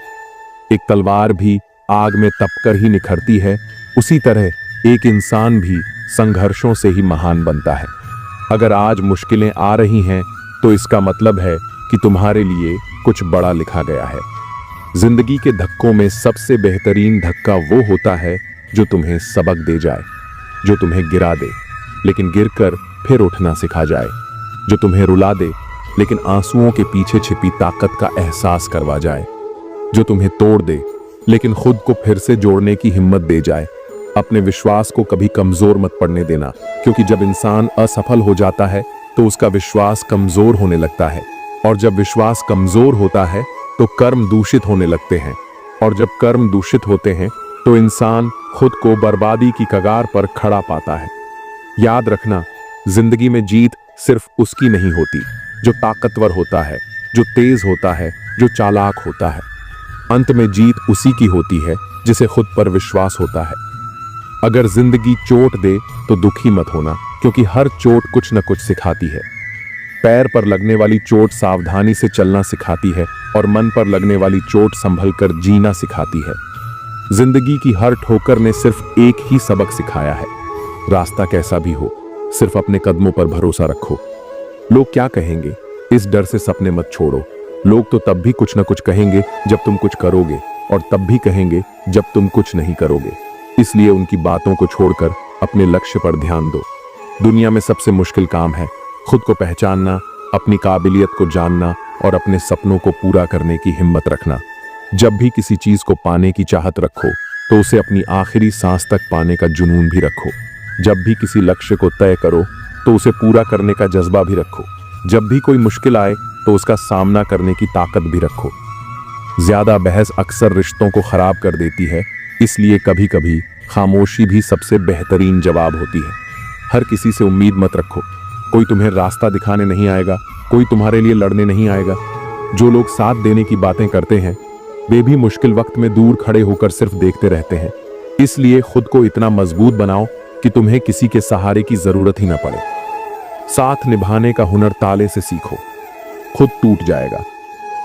Speaker 1: एक तलवार भी आग में तपकर ही निखरती है, उसी तरह एक इंसान भी संघर्षों से ही महान बनता है। अगर आज मुश्किलें आ रही हैं तो इसका मतलब है कि तुम्हारे लिए कुछ बड़ा लिखा गया है। जिंदगी के धक्कों में सबसे बेहतरीन धक्का वो होता है जो तुम्हें सबक दे जाए, जो तुम्हें गिरा दे लेकिन गिरकर फिर उठना सिखा जाए, जो तुम्हें रुला दे लेकिन आंसुओं के पीछे छिपी ताकत का एहसास करवा जाए, जो तुम्हें तोड़ दे लेकिन खुद को फिर से जोड़ने की हिम्मत दे जाए। अपने विश्वास को कभी कमजोर मत पड़ने देना, क्योंकि जब इंसान असफल हो जाता है तो उसका विश्वास कमजोर होने लगता है, और जब विश्वास कमजोर होता है तो कर्म दूषित होने लगते हैं, और जब कर्म दूषित होते हैं तो इंसान खुद को बर्बादी की कगार पर खड़ा पाता है। याद रखना, जिंदगी में जीत सिर्फ उसकी नहीं होती जो ताकतवर होता है, जो तेज होता है, जो चालाक होता है। अंत में जीत उसी की होती है जिसे खुद पर विश्वास होता है। अगर जिंदगी चोट दे तो दुखी मत होना, क्योंकि हर चोट कुछ न कुछ सिखाती है। पैर पर लगने वाली चोट सावधानी से चलना सिखाती है, और मन पर लगने वाली चोट संभल कर जीना सिखाती है। जिंदगी की हर ठोकर ने सिर्फ एक ही सबक सिखाया है, रास्ता कैसा भी हो, सिर्फ अपने कदमों पर भरोसा रखो। लोग क्या कहेंगे, इस डर से सपने मत छोड़ो। लोग तो तब भी कुछ न कुछ कहेंगे जब तुम कुछ करोगे, और तब भी कहेंगे जब तुम कुछ नहीं करोगे। इसलिए उनकी बातों को छोड़कर अपने लक्ष्य पर ध्यान दो। दुनिया में सबसे मुश्किल काम है खुद को पहचानना, अपनी काबिलियत को जानना और अपने सपनों को पूरा करने की हिम्मत रखना। जब भी किसी चीज को पाने की चाहत रखो तो उसे अपनी आखिरी सांस तक पाने का जुनून भी रखो। जब भी किसी लक्ष्य को तय करो तो उसे पूरा करने का जज्बा भी रखो। जब भी कोई मुश्किल आए तो उसका सामना करने की ताकत भी रखो। ज्यादा बहस अक्सर रिश्तों को खराब कर देती है, इसलिए कभी कभी खामोशी भी सबसे बेहतरीन जवाब होती है। हर किसी से उम्मीद मत रखो। कोई तुम्हें रास्ता दिखाने नहीं आएगा, कोई तुम्हारे लिए लड़ने नहीं आएगा। जो लोग साथ देने की बातें करते हैं वे भी मुश्किल वक्त में दूर खड़े होकर सिर्फ देखते रहते हैं। इसलिए खुद को इतना मजबूत बनाओ कि तुम्हें किसी के सहारे की जरूरत ही ना पड़े। साथ निभाने का हुनर ताले से सीखो। खुद टूट जाएगा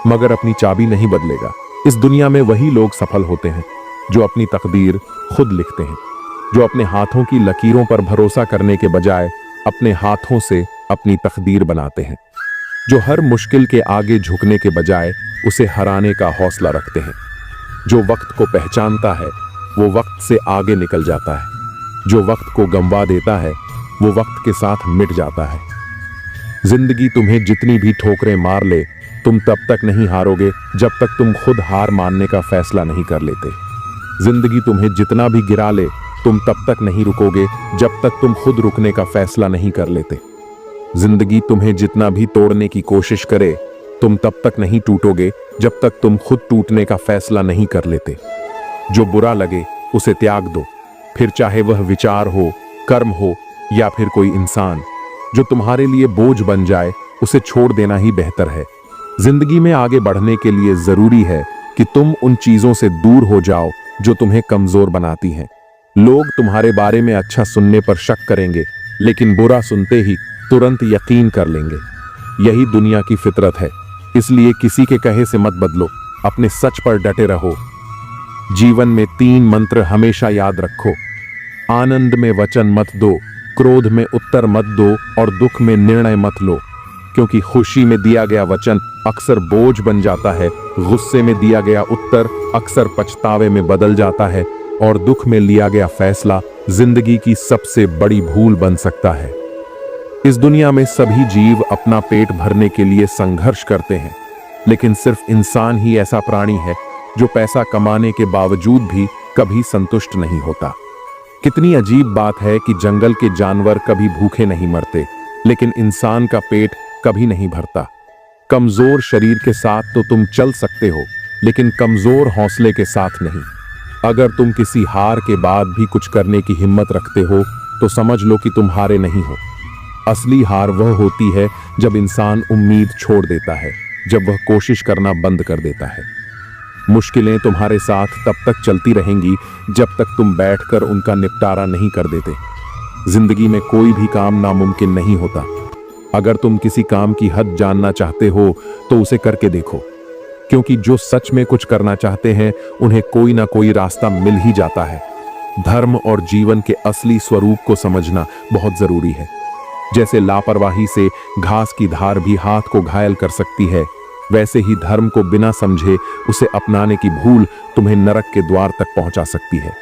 Speaker 1: मगर अपनी चाबी नहीं बदलेगा। इस दुनिया में वही लोग सफल होते हैं जो अपनी तकदीर खुद लिखते हैं, जो अपने हाथों की लकीरों पर भरोसा करने के बजाय अपने हाथों से अपनी तकदीर बनाते हैं, जो हर मुश्किल के आगे झुकने के बजाय उसे हराने का हौसला रखते हैं, जो वक्त को पहचानता है वो वक्त से आगे निकल जाता है, जो वक्त को गंवा देता है वो वक्त के साथ मिट जाता है। जिंदगी तुम्हें जितनी भी ठोकरें मार ले, तुम तब तक नहीं हारोगे जब तक तुम खुद हार मानने का फैसला नहीं कर लेते। जिंदगी तुम्हें जितना भी गिरा ले, तुम तब तक नहीं रुकोगे जब तक तुम खुद रुकने का फैसला नहीं कर लेते। जिंदगी तुम्हें जितना भी तोड़ने की कोशिश करे, तुम तब तक नहीं टूटोगे जब तक तुम खुद टूटने का फैसला नहीं कर लेते। जो बुरा लगे उसे त्याग दो, फिर चाहे वह विचार हो, कर्म हो या फिर कोई इंसान। जो तुम्हारे लिए बोझ बन जाए उसे छोड़ देना ही बेहतर है। जिंदगी में आगे बढ़ने के लिए जरूरी है कि तुम उन चीजों से दूर हो जाओ जो तुम्हें कमजोर बनाती हैं। लोग तुम्हारे बारे में अच्छा सुनने पर शक करेंगे, लेकिन बुरा सुनते ही तुरंत यकीन कर लेंगे। यही दुनिया की फितरत है, इसलिए किसी के कहे से मत बदलो, अपने सच पर डटे रहो। जीवन में 3 मंत्र हमेशा याद रखो। आनंद में वचन मत दो, क्रोध में उत्तर मत दो और दुख में निर्णय मत लो, क्योंकि खुशी में दिया गया वचन अक्सर बोझ बन जाता है, गुस्से में दिया गया उत्तर अक्सर पछतावे में बदल जाता है और दुख में लिया गया फैसला जिंदगी की सबसे बड़ी भूल बन सकता है। इस दुनिया में सभी जीव अपना पेट भरने के लिए संघर्ष करते हैं, लेकिन सिर्फ इंसान ही ऐसा प्राणी है जो पैसा कमाने के बावजूद भी कभी संतुष्ट नहीं होता। कितनी अजीब बात है कि जंगल के जानवर कभी भूखे नहीं मरते, लेकिन इंसान का पेट कभी नहीं भरता। कमजोर शरीर के साथ तो तुम चल सकते हो, लेकिन कमजोर हौसले के साथ नहीं। अगर तुम किसी हार के बाद भी कुछ करने की हिम्मत रखते हो तो समझ लो कि तुम हारे नहीं हो। असली हार वह होती है जब इंसान उम्मीद छोड़ देता है, जब वह कोशिश करना बंद कर देता है। मुश्किलें तुम्हारे साथ तब तक चलती रहेंगी जब तक तुम बैठकर उनका निपटारा नहीं कर देते। जिंदगी में कोई भी काम नामुमकिन नहीं होता। अगर तुम किसी काम की हद जानना चाहते हो तो उसे करके देखो, क्योंकि जो सच में कुछ करना चाहते हैं उन्हें कोई ना कोई रास्ता मिल ही जाता है। धर्म और जीवन के असली स्वरूप को समझना बहुत जरूरी है। जैसे लापरवाही से घास की धार भी हाथ को घायल कर सकती है, वैसे ही धर्म को बिना समझे उसे अपनाने की भूल तुम्हें नरक के द्वार तक पहुंचा सकती है।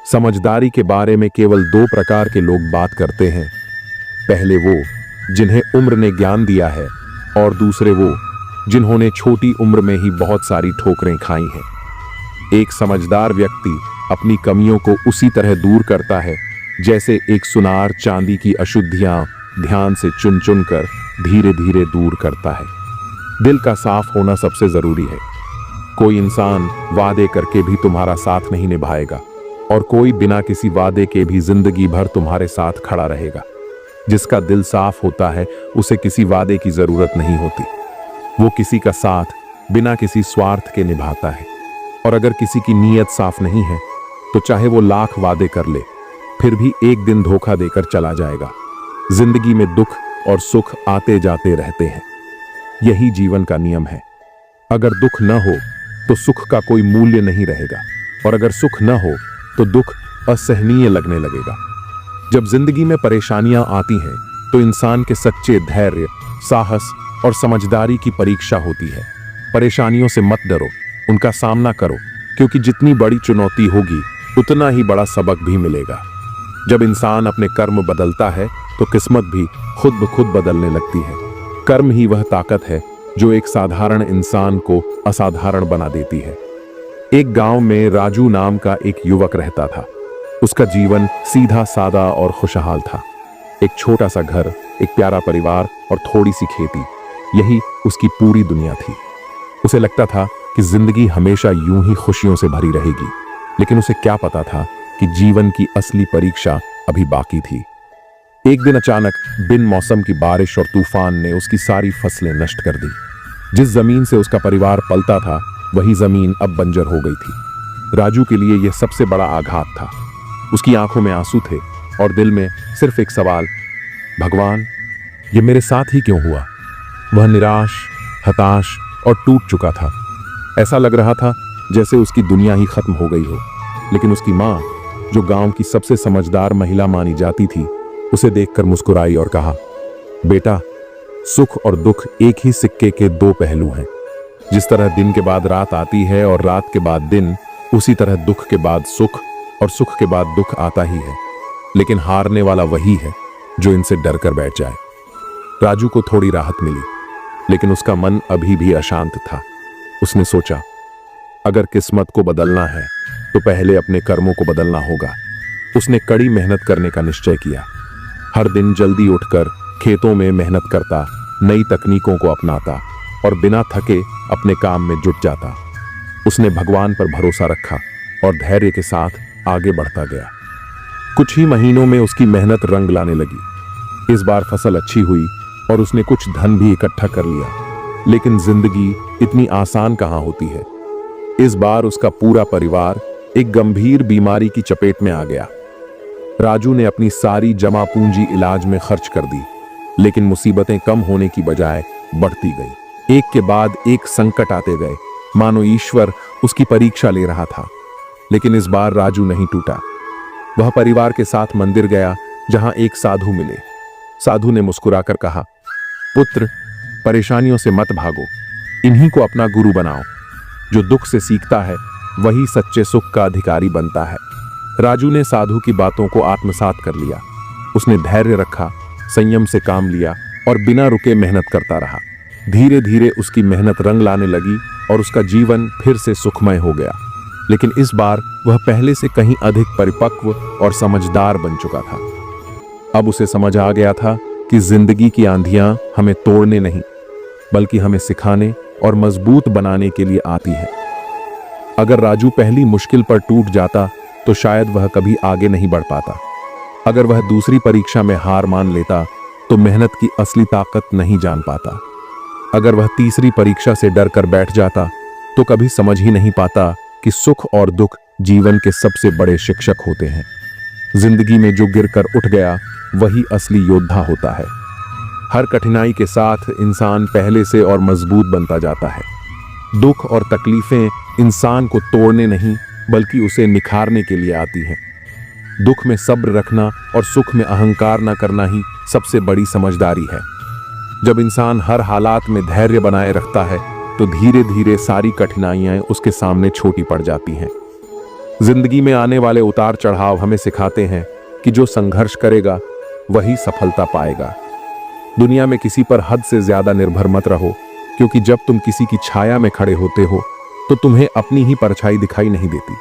Speaker 1: समझदारी के बारे में केवल 2 प्रकार के लोग बात करते हैं। पहले वो जिन्हें उम्र ने ज्ञान दिया है और दूसरे वो जिन्होंने छोटी उम्र में ही बहुत सारी ठोकरें खाई हैं। एक समझदार व्यक्ति अपनी कमियों को उसी तरह दूर करता है जैसे एक सुनार चांदी की अशुद्धियां ध्यान से चुन चुन कर धीरे धीरे दूर करता है। दिल का साफ होना सबसे जरूरी है। कोई इंसान वादे करके भी तुम्हारा साथ नहीं निभाएगा और कोई बिना किसी वादे के भी जिंदगी भर तुम्हारे साथ खड़ा रहेगा। जिसका दिल साफ होता है उसे किसी वादे की जरूरत नहीं होती। वो किसी का साथ बिना किसी स्वार्थ के निभाता है। और अगर किसी की नीयत साफ नहीं है तो चाहे वो लाख वादे कर ले, फिर भी एक दिन धोखा देकर चला जाएगा। जिंदगी में दुख और सुख आते जाते रहते हैं, यही जीवन का नियम है। अगर दुख न हो तो सुख का कोई मूल्य नहीं रहेगा, और अगर सुख न हो तो दुख असहनीय लगने लगेगा। जब जिंदगी में परेशानियां आती हैं तो इंसान के सच्चे धैर्य, साहस और समझदारी की परीक्षा होती है। परेशानियों से मत डरो, उनका सामना करो, क्योंकि जितनी बड़ी चुनौती होगी उतना ही बड़ा सबक भी मिलेगा। जब इंसान अपने कर्म बदलता है तो किस्मत भी खुद ब खुद बदलने लगती है। कर्म ही वह ताकत है जो एक साधारण इंसान को असाधारण बना देती है। एक गांव में राजू नाम का एक युवक रहता था। उसका जीवन सीधा सादा और खुशहाल था। एक छोटा सा घर, एक प्यारा परिवार और थोड़ी सी खेती, यही उसकी पूरी दुनिया थी। उसे लगता था कि जिंदगी हमेशा यूं ही खुशियों से भरी रहेगी, लेकिन उसे क्या पता था कि जीवन की असली परीक्षा अभी बाकी थी। एक दिन अचानक बिन मौसम की बारिश और तूफान ने उसकी सारी फसलें नष्ट कर दी। जिस जमीन से उसका परिवार पलता था, वही जमीन अब बंजर हो गई थी। राजू के लिए यह सबसे बड़ा आघात था। उसकी आंखों में आंसू थे और दिल में सिर्फ एक सवाल, भगवान, ये मेरे साथ ही क्यों हुआ? वह निराश, हताश और टूट चुका था। ऐसा लग रहा था जैसे उसकी दुनिया ही खत्म हो गई हो। लेकिन उसकी माँ, जो गांव की सबसे समझदार महिला मानी जाती थी, उसे देखकर मुस्कुराई और कहा, बेटा, सुख और दुख एक ही सिक्के के दो पहलू हैं। जिस तरह दिन के बाद रात आती है और रात के बाद दिन, उसी तरह दुख के बाद सुख और सुख के बाद दुख आता ही है। लेकिन हारने वाला वही है जो इनसे डर कर बैठ जाए। राजू को थोड़ी राहत मिली, लेकिन उसका मन अभी भी अशांत था। उसने सोचा, अगर किस्मत को बदलना है तो पहले अपने कर्मों को बदलना होगा। उसने कड़ी मेहनत करने का निश्चय किया। हर दिन जल्दी उठकर खेतों में मेहनत करता, नई तकनीकों को अपनाता और बिना थके अपने काम में जुट जाता। उसने भगवान पर भरोसा रखा और धैर्य के साथ आगे बढ़ता गया। कुछ ही महीनों में उसकी मेहनत रंग लाने लगी। इस बार फसल अच्छी हुई और उसने कुछ धन भी इकट्ठा कर लिया। लेकिन जिंदगी इतनी आसान कहां होती है। इस बार उसका पूरा परिवार एक गंभीर बीमारी की चपेट में आ गया। राजू ने अपनी सारी जमा पूंजी इलाज में खर्च कर दी, लेकिन मुसीबतें कम होने की बजाय बढ़ती गई। एक के बाद एक संकट आते गए, मानो ईश्वर उसकी परीक्षा ले रहा था। लेकिन इस बार राजू नहीं टूटा। वह परिवार के साथ मंदिर गया, जहां एक साधु मिले। साधु ने मुस्कुराकर कहा, पुत्र, परेशानियों से मत भागो, इन्हीं को अपना गुरु बनाओ। जो दुख से सीखता है वही सच्चे सुख का अधिकारी बनता है। राजू ने साधु की बातों को आत्मसात कर लिया। उसने धैर्य रखा, संयम से काम लिया और बिना रुके मेहनत करता रहा। धीरे धीरे उसकी मेहनत रंग लाने लगी और उसका जीवन फिर से सुखमय हो गया। लेकिन इस बार वह पहले से कहीं अधिक परिपक्व और समझदार बन चुका था। अब उसे समझ आ गया था कि जिंदगी की आंधियां हमें तोड़ने नहीं, बल्कि हमें सिखाने और मजबूत बनाने के लिए आती है। अगर राजू पहली मुश्किल पर टूट जाता तो शायद वह कभी आगे नहीं बढ़ पाता। अगर वह दूसरी परीक्षा में हार मान लेता तो मेहनत की असली ताकत नहीं जान पाता। अगर वह तीसरी परीक्षा से डर कर बैठ जाता तो कभी समझ ही नहीं पाता कि सुख और दुख जीवन के सबसे बड़े शिक्षक होते हैं। जिंदगी में जो गिरकर उठ गया वही असली योद्धा होता है। हर कठिनाई के साथ इंसान पहले से और मजबूत बनता जाता है। दुख और तकलीफें इंसान को तोड़ने नहीं, बल्कि उसे निखारने के लिए आती हैं। दुख में सब्र रखना और सुख में अहंकार न करना ही सबसे बड़ी समझदारी है। जब इंसान हर हालात में धैर्य बनाए रखता है तो धीरे धीरे सारी कठिनाइयां उसके सामने छोटी पड़ जाती हैं। जिंदगी में आने वाले उतार चढ़ाव हमें सिखाते हैं कि जो संघर्ष करेगा वही सफलता पाएगा। दुनिया में किसी पर हद से ज्यादा निर्भर मत रहो, क्योंकि जब तुम किसी की छाया में खड़े होते हो तो तुम्हें अपनी ही परछाई दिखाई नहीं देती।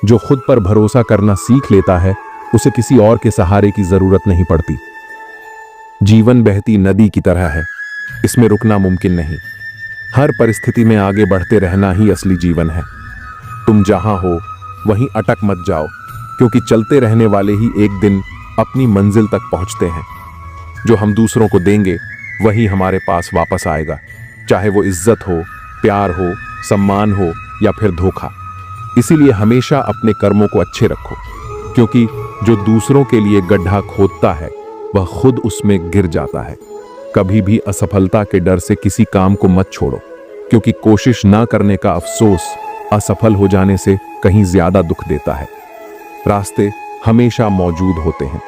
Speaker 1: जो खुद पर भरोसा करना सीख लेता है उसे किसी और के सहारे की जरूरत नहीं पड़ती। जीवन बहती नदी की तरह है, इसमें रुकना मुमकिन नहीं। हर परिस्थिति में आगे बढ़ते रहना ही असली जीवन है। तुम जहां हो वहीं अटक मत जाओ, क्योंकि चलते रहने वाले ही एक दिन अपनी मंजिल तक पहुंचते हैं। जो हम दूसरों को देंगे वही हमारे पास वापस आएगा, चाहे वो इज्जत हो, प्यार हो, सम्मान हो या फिर धोखा। इसीलिए हमेशा अपने कर्मों को अच्छे रखो, क्योंकि जो दूसरों के लिए गड्ढा खोदता है वह खुद उसमें गिर जाता है। कभी भी असफलता के डर से किसी काम को मत छोड़ो, क्योंकि कोशिश ना करने का अफसोस असफल हो जाने से कहीं ज्यादा दुख देता है। रास्ते हमेशा मौजूद होते हैं,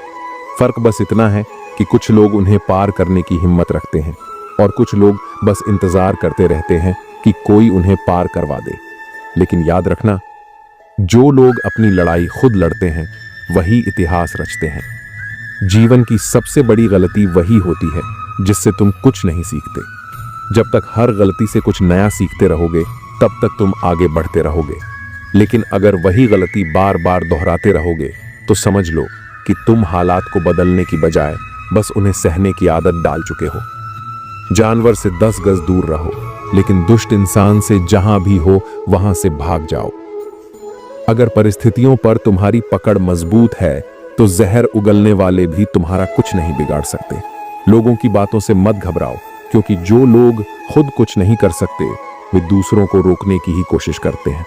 Speaker 1: फर्क बस इतना है कि कुछ लोग उन्हें पार करने की हिम्मत रखते हैं और कुछ लोग बस इंतजार करते रहते हैं कि कोई उन्हें पार करवा दे। लेकिन याद रखना, जो लोग अपनी लड़ाई खुद लड़ते हैं वही इतिहास रचते हैं। जीवन की सबसे बड़ी गलती वही होती है जिससे तुम कुछ नहीं सीखते। जब तक हर गलती से कुछ नया सीखते रहोगे तब तक तुम आगे बढ़ते रहोगे। लेकिन अगर वही गलती बार बार दोहराते रहोगे तो समझ लो कि तुम हालात को बदलने की बजाय बस उन्हें सहने की आदत डाल चुके हो। जानवर से 10 गज दूर रहो, लेकिन दुष्ट इंसान से जहां भी हो वहां से भाग जाओ। अगर परिस्थितियों पर तुम्हारी पकड़ मजबूत है तो जहर उगलने वाले भी तुम्हारा कुछ नहीं बिगाड़ सकते। लोगों की बातों से मत घबराओ, क्योंकि जो लोग खुद कुछ नहीं कर सकते वे दूसरों को रोकने की ही कोशिश करते हैं।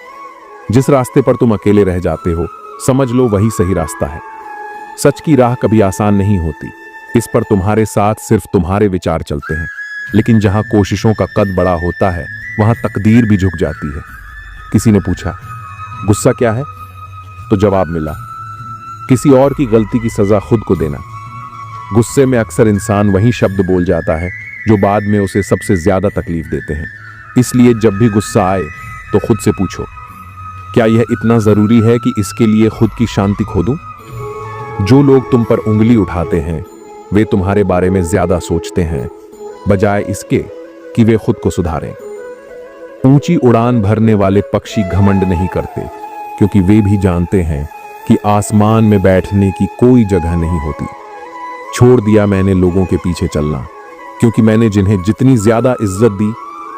Speaker 1: जिस रास्ते पर तुम अकेले रह जाते हो, समझ लो वही सही रास्ता है। सच की राह कभी आसान नहीं होती, इस पर तुम्हारे साथ सिर्फ तुम्हारे विचार चलते हैं। लेकिन जहां कोशिशों का कद बड़ा होता है वहां तकदीर भी झुक जाती है। किसी ने पूछा, गुस्सा क्या है? तो जवाब मिला, किसी और की गलती की सजा खुद को देना। गुस्से में अक्सर इंसान वही शब्द बोल जाता है जो बाद में उसे सबसे ज्यादा तकलीफ देते हैं। इसलिए जब भी गुस्सा आए तो खुद से पूछो, क्या यह इतना जरूरी है कि इसके लिए खुद की शांति खो दूं? जो लोग तुम पर उंगली उठाते हैं वे तुम्हारे बारे में ज्यादा सोचते हैं बजाय इसके कि वे खुद को सुधारें। ऊंची उड़ान भरने वाले पक्षी घमंड नहीं करते, क्योंकि वे भी जानते हैं कि आसमान में बैठने की कोई जगह नहीं होती। छोड़ दिया मैंने लोगों के पीछे चलना, क्योंकि मैंने जिन्हें जितनी ज्यादा इज्जत दी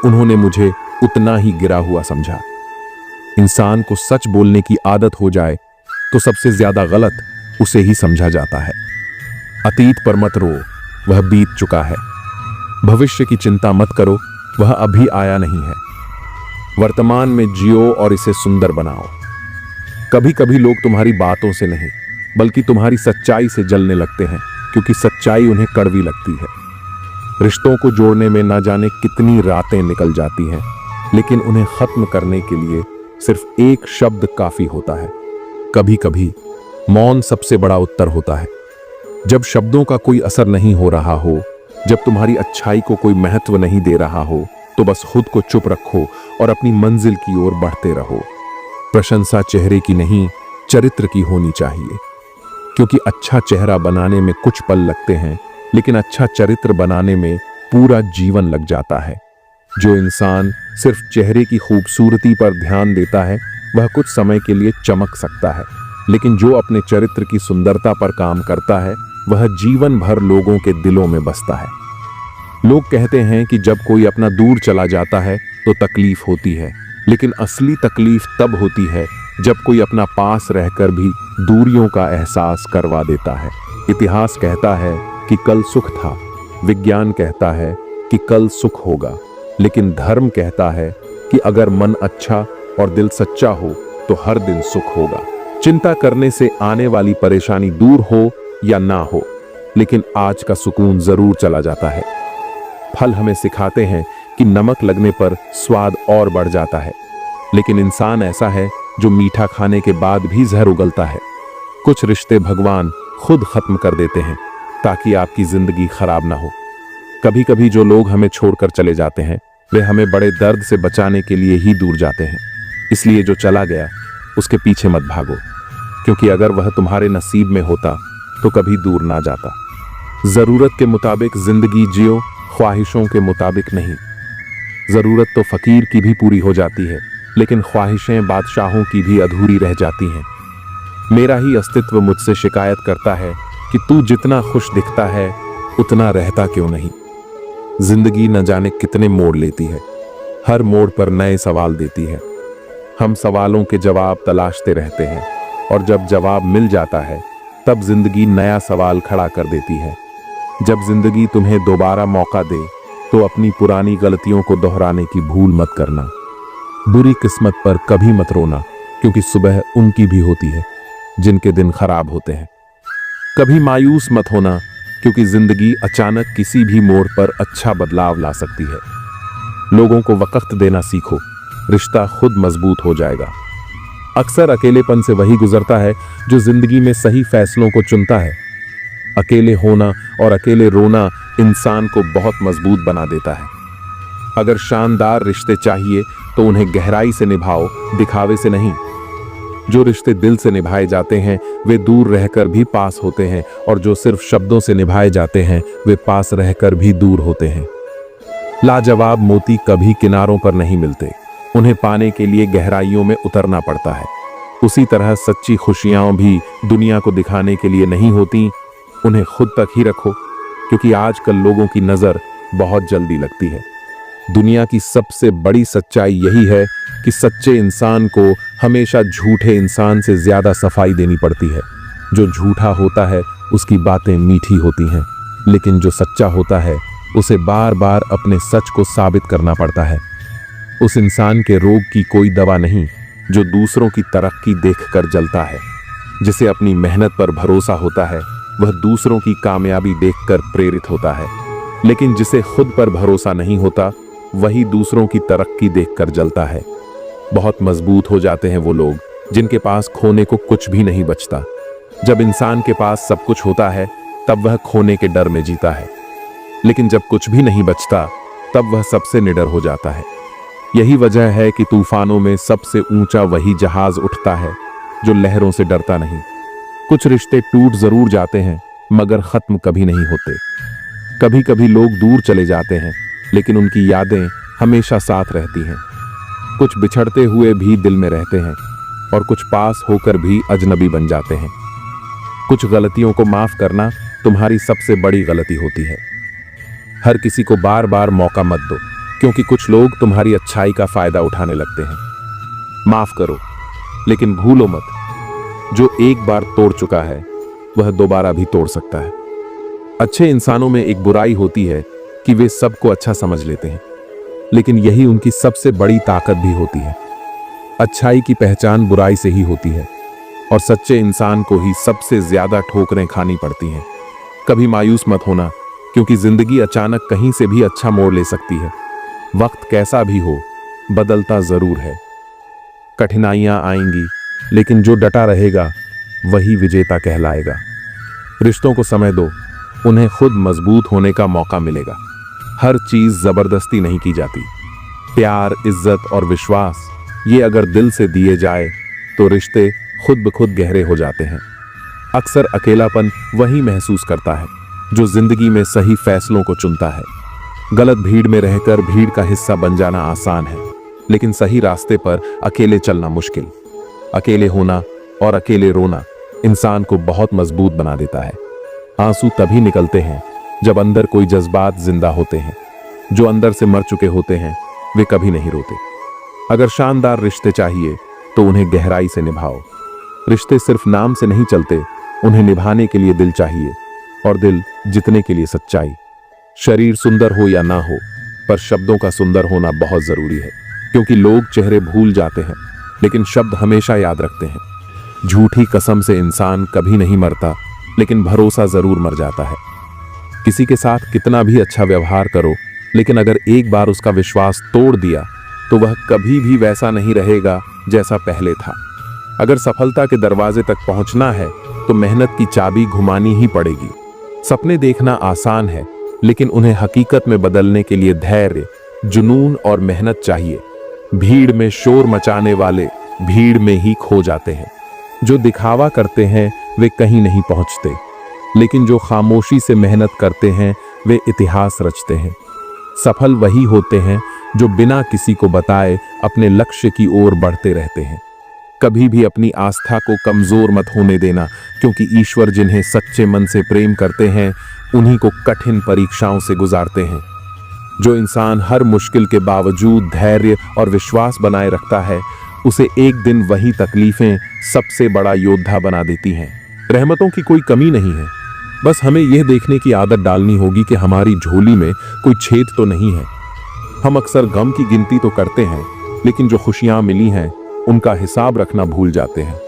Speaker 1: उन्होंने मुझे उतना ही गिरा हुआ समझा। इंसान को सच बोलने की आदत हो जाए तो सबसे ज्यादा गलत उसे ही समझा जाता है। अतीत पर मत रो, वह बीत चुका है। भविष्य की चिंता मत करो, वह अभी आया नहीं है। वर्तमान में जियो और इसे सुंदर बनाओ। कभी कभी लोग तुम्हारी बातों से नहीं बल्कि तुम्हारी सच्चाई से जलने लगते हैं, क्योंकि सच्चाई उन्हें कड़वी लगती है। रिश्तों को जोड़ने में ना जाने कितनी रातें निकल जाती हैं, लेकिन उन्हें खत्म करने के लिए सिर्फ एक शब्द काफी होता है। कभी कभी मौन सबसे बड़ा उत्तर होता है। जब शब्दों का कोई असर नहीं हो रहा हो, जब तुम्हारी अच्छाई को कोई महत्व नहीं दे रहा हो, तो बस खुद को चुप रखो और अपनी मंजिल की ओर बढ़ते रहो। प्रशंसा चेहरे की नहीं, चरित्र की होनी चाहिए, क्योंकि अच्छा चेहरा बनाने में कुछ पल लगते हैं, लेकिन अच्छा चरित्र बनाने में पूरा जीवन लग जाता है। जो इंसान सिर्फ चेहरे की खूबसूरती पर ध्यान देता है वह कुछ समय के लिए चमक सकता है, लेकिन जो अपने चरित्र की सुंदरता पर काम करता है वह जीवन भर लोगों के दिलों में बसता है। लोग कहते हैं कि जब कोई अपना दूर चला जाता है तो तकलीफ होती है, लेकिन असली तकलीफ तब होती है जब कोई अपना पास रहकर भी दूरियों का एहसास करवा देता है। इतिहास कहता है कि कल सुख था, विज्ञान कहता है कि कल सुख होगा, लेकिन धर्म कहता है कि अगर मन अच्छा और दिल सच्चा हो तो हर दिन सुख होगा। चिंता करने से आने वाली परेशानी दूर हो या ना हो, लेकिन आज का सुकून जरूर चला जाता है। फल हमें सिखाते हैं कि नमक लगने पर स्वाद और बढ़ जाता है, लेकिन इंसान ऐसा है जो मीठा खाने के बाद भी जहर उगलता है। कुछ रिश्ते भगवान खुद खत्म कर देते हैं ताकि आपकी जिंदगी खराब ना हो। कभी कभी जो लोग हमें छोड़कर चले जाते हैं वे हमें बड़े दर्द से बचाने के लिए ही दूर जाते हैं। इसलिए जो चला गया उसके पीछे मत भागो, क्योंकि अगर वह तुम्हारे नसीब में होता तो कभी दूर ना जाता। जरूरत के मुताबिक जिंदगी जियो, ख्वाहिशों के मुताबिक नहीं। जरूरत तो फकीर की भी पूरी हो जाती है, लेकिन ख्वाहिशें बादशाहों की भी अधूरी रह जाती हैं। मेरा ही अस्तित्व मुझसे शिकायत करता है कि तू जितना खुश दिखता है उतना रहता क्यों नहीं। जिंदगी न जाने कितने मोड़ लेती है, हर मोड़ पर नए सवाल देती है। हम सवालों के जवाब तलाशते रहते हैं, और जब जवाब मिल जाता है तब जिंदगी नया सवाल खड़ा कर देती है। जब जिंदगी तुम्हें दोबारा मौका दे तो अपनी पुरानी गलतियों को दोहराने की भूल मत करना। बुरी किस्मत पर कभी मत रोना, क्योंकि सुबह उनकी भी होती है जिनके दिन खराब होते हैं। कभी मायूस मत होना, क्योंकि जिंदगी अचानक किसी भी मोड़ पर अच्छा बदलाव ला सकती है। लोगों को वक्त देना सीखो, रिश्ता खुद मजबूत हो जाएगा। अक्सर अकेलेपन से वही गुजरता है जो जिंदगी में सही फैसलों को चुनता है। अकेले होना और अकेले रोना इंसान को बहुत मजबूत बना देता है। अगर शानदार रिश्ते चाहिए तो उन्हें गहराई से निभाओ, दिखावे से नहीं। जो रिश्ते दिल से निभाए जाते हैं वे दूर रहकर भी पास होते हैं, और जो सिर्फ शब्दों से निभाए जाते हैं वे पास रहकर भी दूर होते हैं। लाजवाब मोती कभी किनारों पर नहीं मिलते, उन्हें पाने के लिए गहराइयों में उतरना पड़ता है। उसी तरह सच्ची खुशियां भी दुनिया को दिखाने के लिए नहीं होती, उन्हें खुद तक ही रखो, क्योंकि आजकल लोगों की नजर बहुत जल्दी लगती है। दुनिया की सबसे बड़ी सच्चाई यही है कि सच्चे इंसान को हमेशा झूठे इंसान से ज्यादा सफाई देनी पड़ती है। जो झूठा होता है उसकी बातें मीठी होती हैं, लेकिन जो सच्चा होता है उसे बार बार अपने सच को साबित करना पड़ता है। उस इंसान के रोग की कोई दवा नहीं जो दूसरों की तरक्की देखकर जलता है। जिसे अपनी मेहनत पर भरोसा होता है वह दूसरों की कामयाबी देखकर प्रेरित होता है, लेकिन जिसे खुद पर भरोसा नहीं होता वही दूसरों की तरक्की देखकर जलता है। बहुत मजबूत हो जाते हैं वो लोग जिनके पास खोने को कुछ भी नहीं बचता। जब इंसान के पास सब कुछ होता है तब वह खोने के डर में जीता है, लेकिन जब कुछ भी नहीं बचता तब वह सबसे निडर हो जाता है। यही वजह है कि तूफानों में सबसे ऊंचा वही जहाज उठता है जो लहरों से डरता नहीं। कुछ रिश्ते टूट जरूर जाते हैं मगर खत्म कभी नहीं होते। कभी कभी लोग दूर चले जाते हैं लेकिन उनकी यादें हमेशा साथ रहती हैं। कुछ बिछड़ते हुए भी दिल में रहते हैं और कुछ पास होकर भी अजनबी बन जाते हैं। कुछ गलतियों को माफ करना तुम्हारी सबसे बड़ी गलती होती है। हर किसी को बार बार मौका मत दो, क्योंकि कुछ लोग तुम्हारी अच्छाई का फायदा उठाने लगते हैं। माफ करो, लेकिन भूलो मत, जो एक बार तोड़ चुका है वह दोबारा भी तोड़ सकता है। अच्छे इंसानों में एक बुराई होती है कि वे सबको अच्छा समझ लेते हैं, लेकिन यही उनकी सबसे बड़ी ताकत भी होती है। अच्छाई की पहचान बुराई से ही होती है और सच्चे इंसान को ही सबसे ज्यादा ठोकरें खानी पड़ती हैं। कभी मायूस मत होना, क्योंकि जिंदगी अचानक कहीं से भी अच्छा मोड़ ले सकती है। वक्त कैसा भी हो, बदलता जरूर है। कठिनाइयां आएंगी, लेकिन जो डटा रहेगा वही विजेता कहलाएगा। रिश्तों को समय दो, उन्हें खुद मजबूत होने का मौका मिलेगा। हर चीज जबरदस्ती नहीं की जाती। प्यार, इज्जत और विश्वास ये अगर दिल से दिए जाए तो रिश्ते खुद ब खुद गहरे हो जाते हैं। अक्सर अकेलापन वही महसूस करता है जो जिंदगी में सही फैसलों को चुनता है। गलत भीड़ में रहकर भीड़ का हिस्सा बन जाना आसान है, लेकिन सही रास्ते पर अकेले चलना मुश्किल। अकेले होना और अकेले रोना इंसान को बहुत मजबूत बना देता है। आंसू तभी निकलते हैं जब अंदर कोई जज्बात जिंदा होते हैं। जो अंदर से मर चुके होते हैं वे कभी नहीं रोते। अगर शानदार रिश्ते चाहिए तो उन्हें गहराई से निभाओ। रिश्ते सिर्फ नाम से नहीं चलते, उन्हें निभाने के लिए दिल चाहिए, और दिल जीतने के लिए सच्चाई। शरीर सुंदर हो या ना हो, पर शब्दों का सुंदर होना बहुत जरूरी है, क्योंकि लोग चेहरे भूल जाते हैं लेकिन शब्द हमेशा याद रखते हैं। झूठी कसम से इंसान कभी नहीं मरता, लेकिन भरोसा जरूर मर जाता है। किसी के साथ कितना भी अच्छा व्यवहार करो, लेकिन अगर एक बार उसका विश्वास तोड़ दिया तो वह कभी भी वैसा नहीं रहेगा जैसा पहले था। अगर सफलता के दरवाजे तक पहुंचना है तो मेहनत की चाबी घुमानी ही पड़ेगी। सपने देखना आसान है, लेकिन उन्हें हकीकत में बदलने के लिए धैर्य, जुनून और मेहनत चाहिए। भीड़ में शोर मचाने वाले भीड़ में ही खो जाते हैं। जो दिखावा करते हैं वे कहीं नहीं पहुंचते, लेकिन जो खामोशी से मेहनत करते हैं वे इतिहास रचते हैं। सफल वही होते हैं जो बिना किसी को बताए अपने लक्ष्य की ओर बढ़ते रहते हैं। कभी भी अपनी आस्था को कमजोर मत होने देना, क्योंकि ईश्वर जिन्हें सच्चे मन से प्रेम करते हैं उन्हीं को कठिन परीक्षाओं से गुजारते हैं। जो इंसान हर मुश्किल के बावजूद धैर्य और विश्वास बनाए रखता है, उसे एक दिन वही तकलीफें सबसे बड़ा योद्धा बना देती हैं। रहमतों की कोई कमी नहीं है, बस हमें यह देखने की आदत डालनी होगी कि हमारी झोली में कोई छेद तो नहीं है। हम अक्सर गम की गिनती तो करते हैं, लेकिन जो खुशियां मिली हैं उनका हिसाब रखना भूल जाते हैं।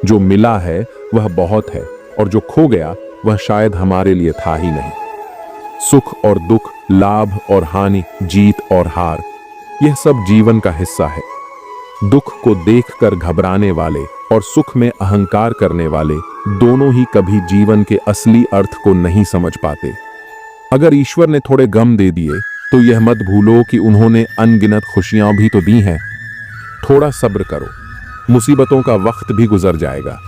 Speaker 1: जो मिला है वह बहुत है, और जो खो गया वह शायद हमारे लिए था ही नहीं। सुख और दुख, लाभ और हानि, जीत और हार, यह सब जीवन का हिस्सा है। दुख को देखकर घबराने वाले और सुख में अहंकार करने वाले दोनों ही कभी जीवन के असली अर्थ को नहीं समझ पाते। अगर ईश्वर ने थोड़े गम दे दिए तो यह मत भूलो कि उन्होंने अनगिनत खुशियां भी तो दी हैं। थोड़ा सब्र करो, मुसीबतों का वक्त भी गुजर जाएगा।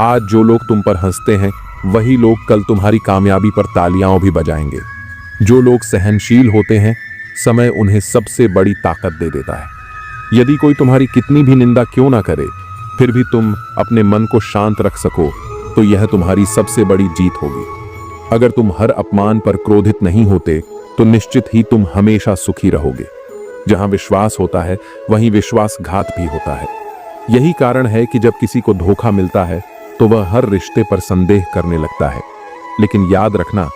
Speaker 1: आज जो लोग तुम पर हंसते हैं वही लोग कल तुम्हारी कामयाबी पर तालियां भी बजाएंगे। जो लोग सहनशील होते हैं, समय उन्हें सबसे बड़ी ताकत दे देता है। यदि कोई तुम्हारी कितनी भी निंदा क्यों ना करे, फिर भी तुम अपने मन को शांत रख सको, तो यह तुम्हारी सबसे बड़ी जीत होगी। अगर तुम हर अपमान पर क्रोधित नहीं होते, तो निश्चित ही तुम हमेशा सुखी रहोगे। जहां विश्वास होता है, वहीं विश्वासघात भी होता है। यही कारण है कि जब किसी को धोखा मिलता है, तो वह हर रिश्ते पर संदेह करने लगता है। लेकिन याद रखना,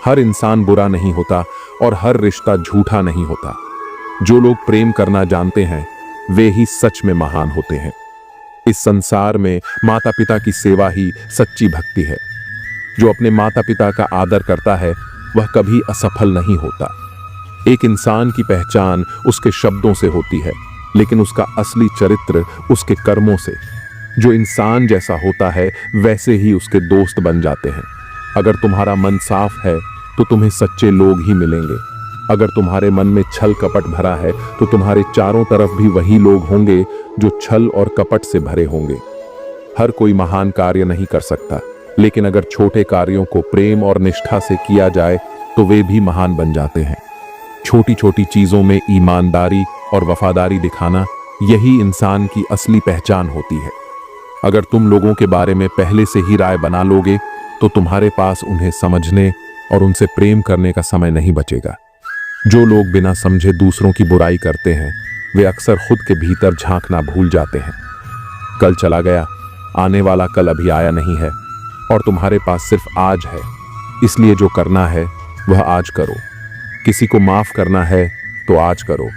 Speaker 1: हर इंसान बुरा नहीं होता और हर रिश्ता झूठा नहीं होता। जो लोग प्रेम करना जानते हैं, वे ही सच में महान होते हैं। इस संसार में माता पिता की सेवा ही सच्ची भक्ति है। जो अपने माता पिता का आदर करता है, वह कभी असफल नहीं होता। एक इंसान की पहचान उसके शब्दों से होती है, लेकिन उसका असली चरित्र उसके कर्मों से। जो इंसान जैसा होता है, वैसे ही उसके दोस्त बन जाते हैं। अगर तुम्हारा मन साफ है, तो तुम्हें सच्चे लोग ही मिलेंगे। अगर तुम्हारे मन में छल कपट भरा है, तो तुम्हारे चारों तरफ भी वही लोग होंगे जो छल और कपट से भरे होंगे। हर कोई महान कार्य नहीं कर सकता, लेकिन अगर छोटे कार्यों को प्रेम और निष्ठा से किया जाए, तो वे भी महान बन जाते हैं। छोटी छोटी चीजों में ईमानदारी और वफादारी दिखाना, यही इंसान की असली पहचान होती है। अगर तुम लोगों के बारे में पहले से ही राय बना लोगे, तो तुम्हारे पास उन्हें समझने और उनसे प्रेम करने का समय नहीं बचेगा। जो लोग बिना समझे दूसरों की बुराई करते हैं, वे अक्सर खुद के भीतर झांकना भूल जाते हैं। कल चला गया, आने वाला कल अभी आया नहीं है, और तुम्हारे पास सिर्फ आज है। इसलिए जो करना है वह आज करो। किसी को माफ करना है तो आज करो।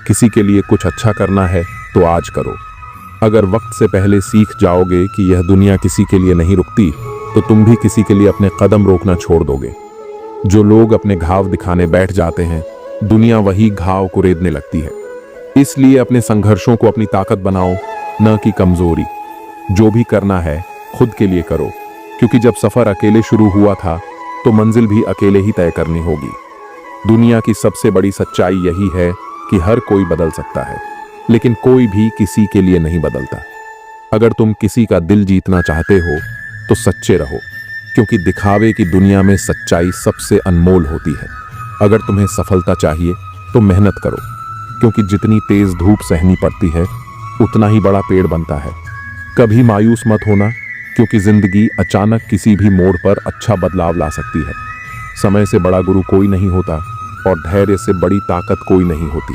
Speaker 1: किसी के लिए कुछ अच्छा करना है तो आज करो। अगर वक्त से पहले सीख जाओगे कि यह दुनिया किसी के लिए नहीं रुकती, तो तुम भी किसी के लिए अपने कदम रोकना छोड़ दोगे। जो लोग अपने घाव दिखाने बैठ जाते हैं, दुनिया वही घाव कुरेदने लगती है। इसलिए अपने संघर्षों को अपनी ताकत बनाओ, न कि कमजोरी। जो भी करना है खुद के लिए करो, क्योंकि जब सफर अकेले शुरू हुआ था, तो मंजिल भी अकेले ही तय करनी होगी। दुनिया की सबसे बड़ी सच्चाई यही है कि हर कोई बदल सकता है, लेकिन कोई भी किसी के लिए नहीं बदलता। अगर तुम किसी का दिल जीतना चाहते हो, तो सच्चे रहो, क्योंकि दिखावे की दुनिया में सच्चाई सबसे अनमोल होती है। अगर तुम्हें सफलता चाहिए, तो मेहनत करो, क्योंकि जितनी तेज धूप सहनी पड़ती है, उतना ही बड़ा पेड़ बनता है। कभी मायूस मत होना, क्योंकि जिंदगी अचानक किसी भी मोड़ पर अच्छा बदलाव ला सकती है। समय से बड़ा गुरु कोई नहीं होता, और धैर्य से बड़ी ताकत कोई नहीं होती।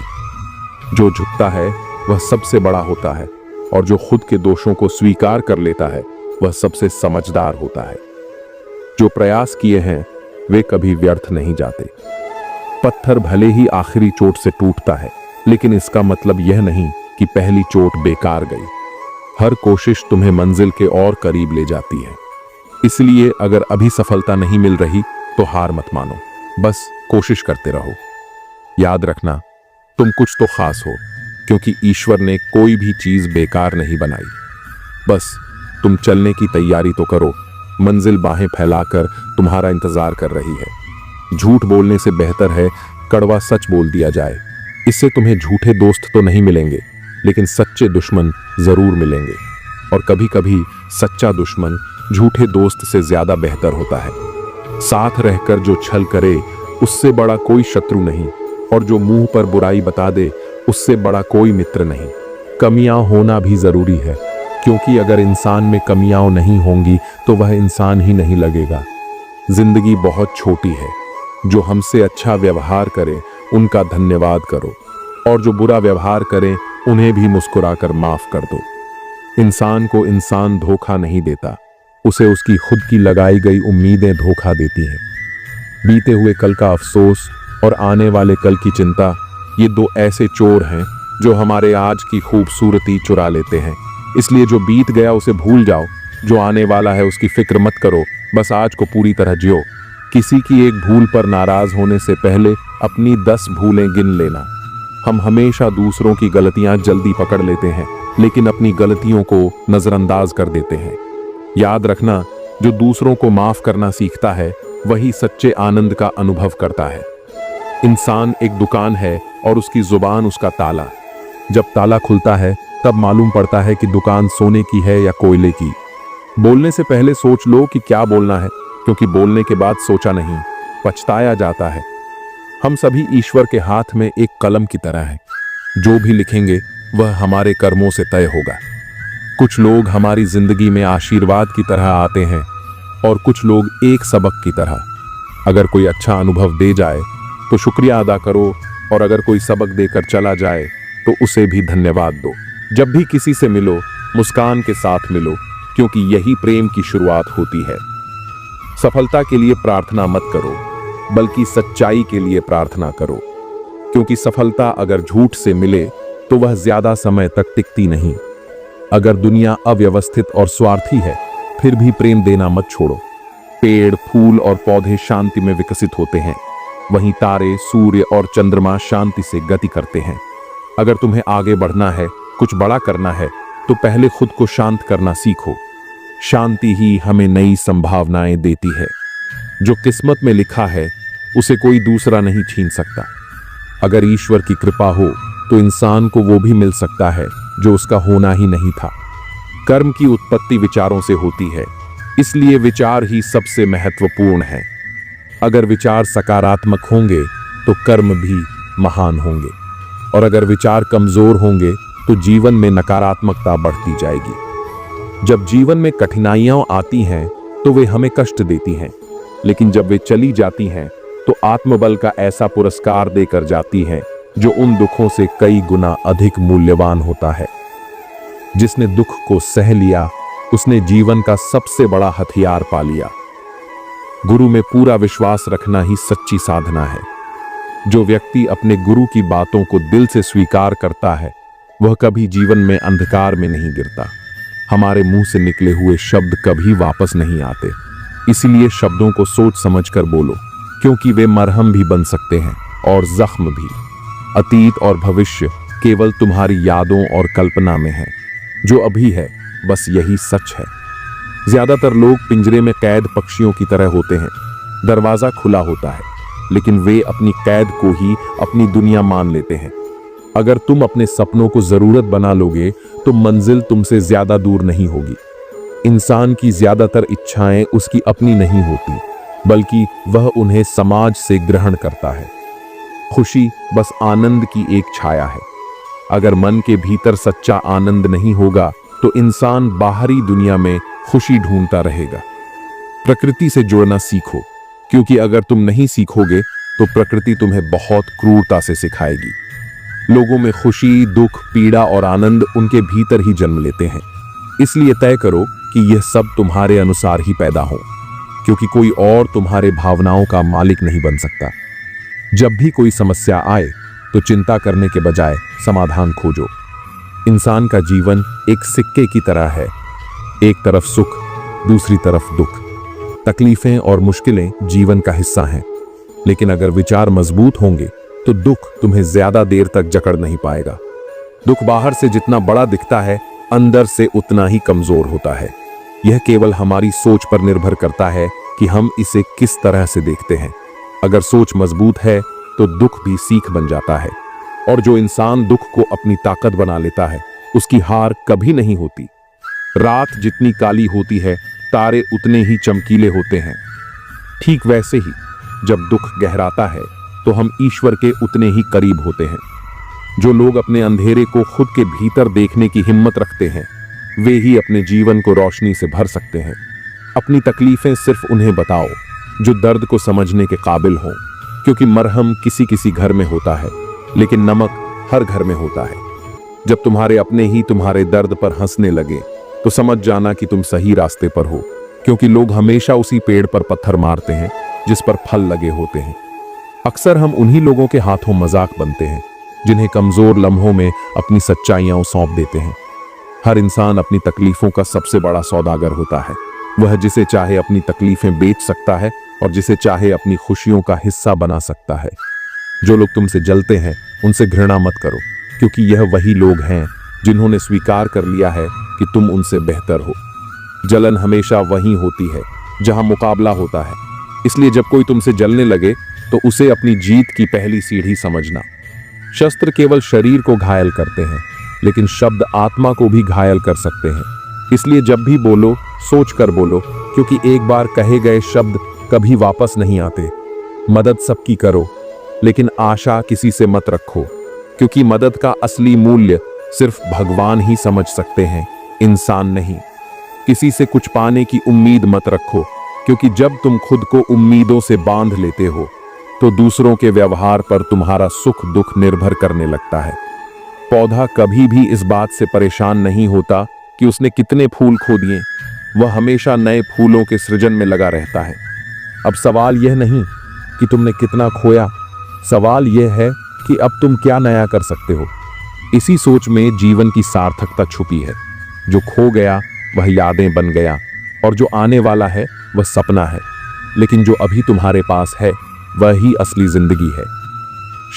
Speaker 1: जो झुकता है वह सबसे बड़ा होता है, और जो खुद के दोषों को स्वीकार कर लेता है, वह सबसे समझदार होता है। जो प्रयास किए हैं, वे कभी व्यर्थ नहीं जाते। पत्थर भले ही आखिरी चोट से टूटता है, लेकिन इसका मतलब यह नहीं कि पहली चोट बेकार गई। हर कोशिश तुम्हें मंजिल के और करीब ले जाती है। इसलिए अगर अभी सफलता नहीं मिल रही, तो हार मत मानो, बस कोशिश करते रहो। याद रखना, तुम कुछ तो खास हो, क्योंकि ईश्वर ने कोई भी चीज बेकार नहीं बनाई। बस तुम चलने की तैयारी तो करो, मंजिल बाहें फैलाकर तुम्हारा इंतजार कर रही है। झूठ बोलने से बेहतर है कड़वा सच बोल दिया जाए। इससे तुम्हें झूठे दोस्त तो नहीं मिलेंगे, लेकिन सच्चे दुश्मन जरूर मिलेंगे। और कभी कभी सच्चा दुश्मन झूठे दोस्त से ज्यादा बेहतर होता है। साथ रहकर जो छल करे, उससे बड़ा कोई शत्रु नहीं, और जो मुंह पर बुराई बता दे, उससे बड़ा कोई मित्र नहीं। कमियां होना भी जरूरी है, क्योंकि अगर इंसान में कमियां नहीं होंगी, तो वह इंसान ही नहीं लगेगा। जिंदगी बहुत छोटी है। जो हमसे अच्छा व्यवहार करे, उनका धन्यवाद करो, और जो बुरा व्यवहार करें, उन्हें भी मुस्कुराकर माफ कर दो। इंसान को इंसान धोखा नहीं देता, उसे उसकी खुद की लगाई गई उम्मीदें धोखा देती हैं। बीते हुए कल का अफसोस और आने वाले कल की चिंता, ये दो ऐसे चोर हैं जो हमारे आज की खूबसूरती चुरा लेते हैं। इसलिए जो बीत गया उसे भूल जाओ, जो आने वाला है उसकी फिक्र मत करो, बस आज को पूरी तरह जियो। किसी की एक भूल पर नाराज होने से पहले अपनी 10 भूलें गिन लेना। हम हमेशा दूसरों की गलतियां जल्दी पकड़ लेते हैं, लेकिन अपनी गलतियों को नजरअंदाज कर देते हैं। याद रखना, जो दूसरों को माफ करना सीखता है, वही सच्चे आनंद का अनुभव करता है। इंसान एक दुकान है और उसकी जुबान उसका ताला। जब ताला खुलता है, तब मालूम पड़ता है कि दुकान सोने की है या कोयले की। बोलने से पहले सोच लो कि क्या बोलना है, क्योंकि बोलने के बाद सोचा नहीं, पछताया जाता है। हम सभी ईश्वर के हाथ में एक कलम की तरह हैं। जो भी लिखेंगे वह हमारे कर्मों से तय होगा। कुछ लोग हमारी जिंदगी में आशीर्वाद की तरह आते हैं और कुछ लोग एक सबक की तरह। अगर कोई अच्छा अनुभव दे जाए तो शुक्रिया अदा करो, और अगर कोई सबक देकर चला जाए तो उसे भी धन्यवाद दो। जब भी किसी से मिलो मुस्कान के साथ मिलो, क्योंकि यही प्रेम की शुरुआत होती है। सफलता के लिए प्रार्थना मत करो, बल्कि सच्चाई के लिए प्रार्थना करो, क्योंकि सफलता अगर झूठ से मिले तो वह ज्यादा समय तक टिकती नहीं। अगर दुनिया अव्यवस्थित और स्वार्थी है, फिर भी प्रेम देना मत छोड़ो। पेड़, फूल और पौधे शांति में विकसित होते हैं, वहीं तारे, सूर्य और चंद्रमा शांति से गति करते हैं। अगर तुम्हें आगे बढ़ना है, कुछ बड़ा करना है, तो पहले खुद को शांत करना सीखो। शांति ही हमें नई संभावनाएं देती है। जो किस्मत में लिखा है उसे कोई दूसरा नहीं छीन सकता। अगर ईश्वर की कृपा हो तो इंसान को वो भी मिल सकता है जो उसका होना ही नहीं था। कर्म की उत्पत्ति विचारों से होती है, इसलिए विचार ही सबसे महत्वपूर्ण है। अगर विचार सकारात्मक होंगे तो कर्म भी महान होंगे, और अगर विचार कमजोर होंगे तो जीवन में नकारात्मकता बढ़ती जाएगी। जब जीवन में कठिनाइयां आती हैं तो वे हमें कष्ट देती हैं, लेकिन जब वे चली जाती हैं तो आत्मबल का ऐसा पुरस्कार देकर जाती हैं जो उन दुखों से कई गुना अधिक मूल्यवान होता है। जिसने दुख को सह लिया उसने जीवन का सबसे बड़ा हथियार पा लिया। गुरु में पूरा विश्वास रखना ही सच्ची साधना है। जो व्यक्ति अपने गुरु की बातों को दिल से स्वीकार करता है वह कभी जीवन में अंधकार में नहीं गिरता। हमारे मुंह से निकले हुए शब्द कभी वापस नहीं आते, इसलिए शब्दों को सोच समझकर बोलो, क्योंकि वे मरहम भी बन सकते हैं और जख्म भी। अतीत और भविष्य केवल तुम्हारी यादों और कल्पना में है। जो अभी है बस यही सच है। ज्यादातर लोग पिंजरे में कैद पक्षियों की तरह होते हैं। दरवाजा खुला होता है, लेकिन वे अपनी कैद को ही अपनी दुनिया मान लेते हैं। अगर तुम अपने सपनों को जरूरत बना लोगे तो मंजिल तुमसे ज्यादा दूर नहीं होगी। इंसान की ज्यादातर इच्छाएं उसकी अपनी नहीं होती, बल्कि वह उन्हें समाज से ग्रहण करता है। खुशी बस आनंद की एक छाया है। अगर मन के भीतर सच्चा आनंद नहीं होगा तो इंसान बाहरी दुनिया में खुशी ढूंढता रहेगा। प्रकृति से जुड़ना सीखो, क्योंकि अगर तुम नहीं सीखोगे तो प्रकृति तुम्हें बहुत क्रूरता से सिखाएगी। लोगों में खुशी, दुख, पीड़ा और आनंद उनके भीतर ही जन्म लेते हैं। इसलिए तय करो कि यह सब तुम्हारे अनुसार ही पैदा हो, क्योंकि कोई और तुम्हारे भावनाओं का मालिक नहीं बन सकता। जब भी कोई समस्या आए तो चिंता करने के बजाय समाधान खोजो। इंसान का जीवन एक सिक्के की तरह है, एक तरफ सुख, दूसरी तरफ दुख। तकलीफें और मुश्किलें जीवन का हिस्सा हैं, लेकिन अगर विचार मजबूत होंगे तो दुख तुम्हें ज्यादा देर तक जकड़ नहीं पाएगा। दुख बाहर से जितना बड़ा दिखता है, अंदर से उतना ही कमजोर होता है। यह केवल हमारी सोच पर निर्भर करता है कि हम इसे किस तरह से देखते हैं। अगर सोच मजबूत है तो दुख भी सीख बन जाता है, और जो इंसान दुख को अपनी ताकत बना लेता है उसकी हार कभी नहीं होती। रात जितनी काली होती है, तारे उतने ही चमकीले होते हैं। ठीक वैसे ही जब दुख गहराता है तो हम ईश्वर के उतने ही करीब होते हैं। जो लोग अपने अंधेरे को खुद के भीतर देखने की हिम्मत रखते हैं, वे ही अपने जीवन को रोशनी से भर सकते हैं। अपनी तकलीफें सिर्फ उन्हें बताओ जो दर्द को समझने के काबिल हों, क्योंकि मरहम किसी किसी घर में होता है, लेकिन नमक हर घर में होता है। जब तुम्हारे अपने ही तुम्हारे दर्द पर हंसने लगे तो समझ जाना कि तुम सही रास्ते पर हो, क्योंकि लोग हमेशा उसी पेड़ पर पत्थर मारते हैं जिस पर फल लगे होते हैं। अक्सर हम उन्हीं लोगों के हाथों मजाक बनते हैं जिन्हें कमजोर लम्हों में अपनी सच्चाइयां सौंप देते हैं। हर इंसान अपनी तकलीफों का सबसे बड़ा सौदागर होता है। वह जिसे चाहे अपनी तकलीफें बेच सकता है और जिसे चाहे अपनी खुशियों का हिस्सा बना सकता है। जो लोग तुमसे जलते हैं उनसे घृणा मत करो, क्योंकि यह वही लोग हैं जिन्होंने स्वीकार कर लिया है कि तुम उनसे बेहतर हो। जलन हमेशा वहीं होती है जहां मुकाबला होता है, इसलिए जब कोई तुमसे जलने लगे तो उसे अपनी जीत की पहली सीढ़ी समझना। शस्त्र केवल शरीर को घायल करते हैं, लेकिन शब्द आत्मा को भी घायल कर सकते हैं। इसलिए जब भी बोलो सोच कर बोलो, क्योंकि एक बार कहे गए शब्द कभी वापस नहीं आते। मदद सबकी करो, लेकिन आशा किसी से मत रखो, क्योंकि मदद का असली मूल्य सिर्फ भगवान ही समझ सकते हैं, इंसान नहीं। किसी से कुछ पाने की उम्मीद मत रखो, क्योंकि जब तुम खुद को उम्मीदों से बांध लेते हो तो दूसरों के व्यवहार पर तुम्हारा सुख दुख निर्भर करने लगता है। पौधा कभी भी इस बात से परेशान नहीं होता कि उसने कितने फूल खो दिए, वह हमेशा नए फूलों के सृजन में लगा रहता है। अब सवाल यह नहीं कि तुमने कितना खोया, सवाल यह है कि अब तुम क्या नया कर सकते हो। इसी सोच में जीवन की सार्थकता छुपी है। जो खो गया वह यादें बन गया, और जो आने वाला है वह सपना है। लेकिन जो अभी तुम्हारे पास है वह ही असली जिंदगी है।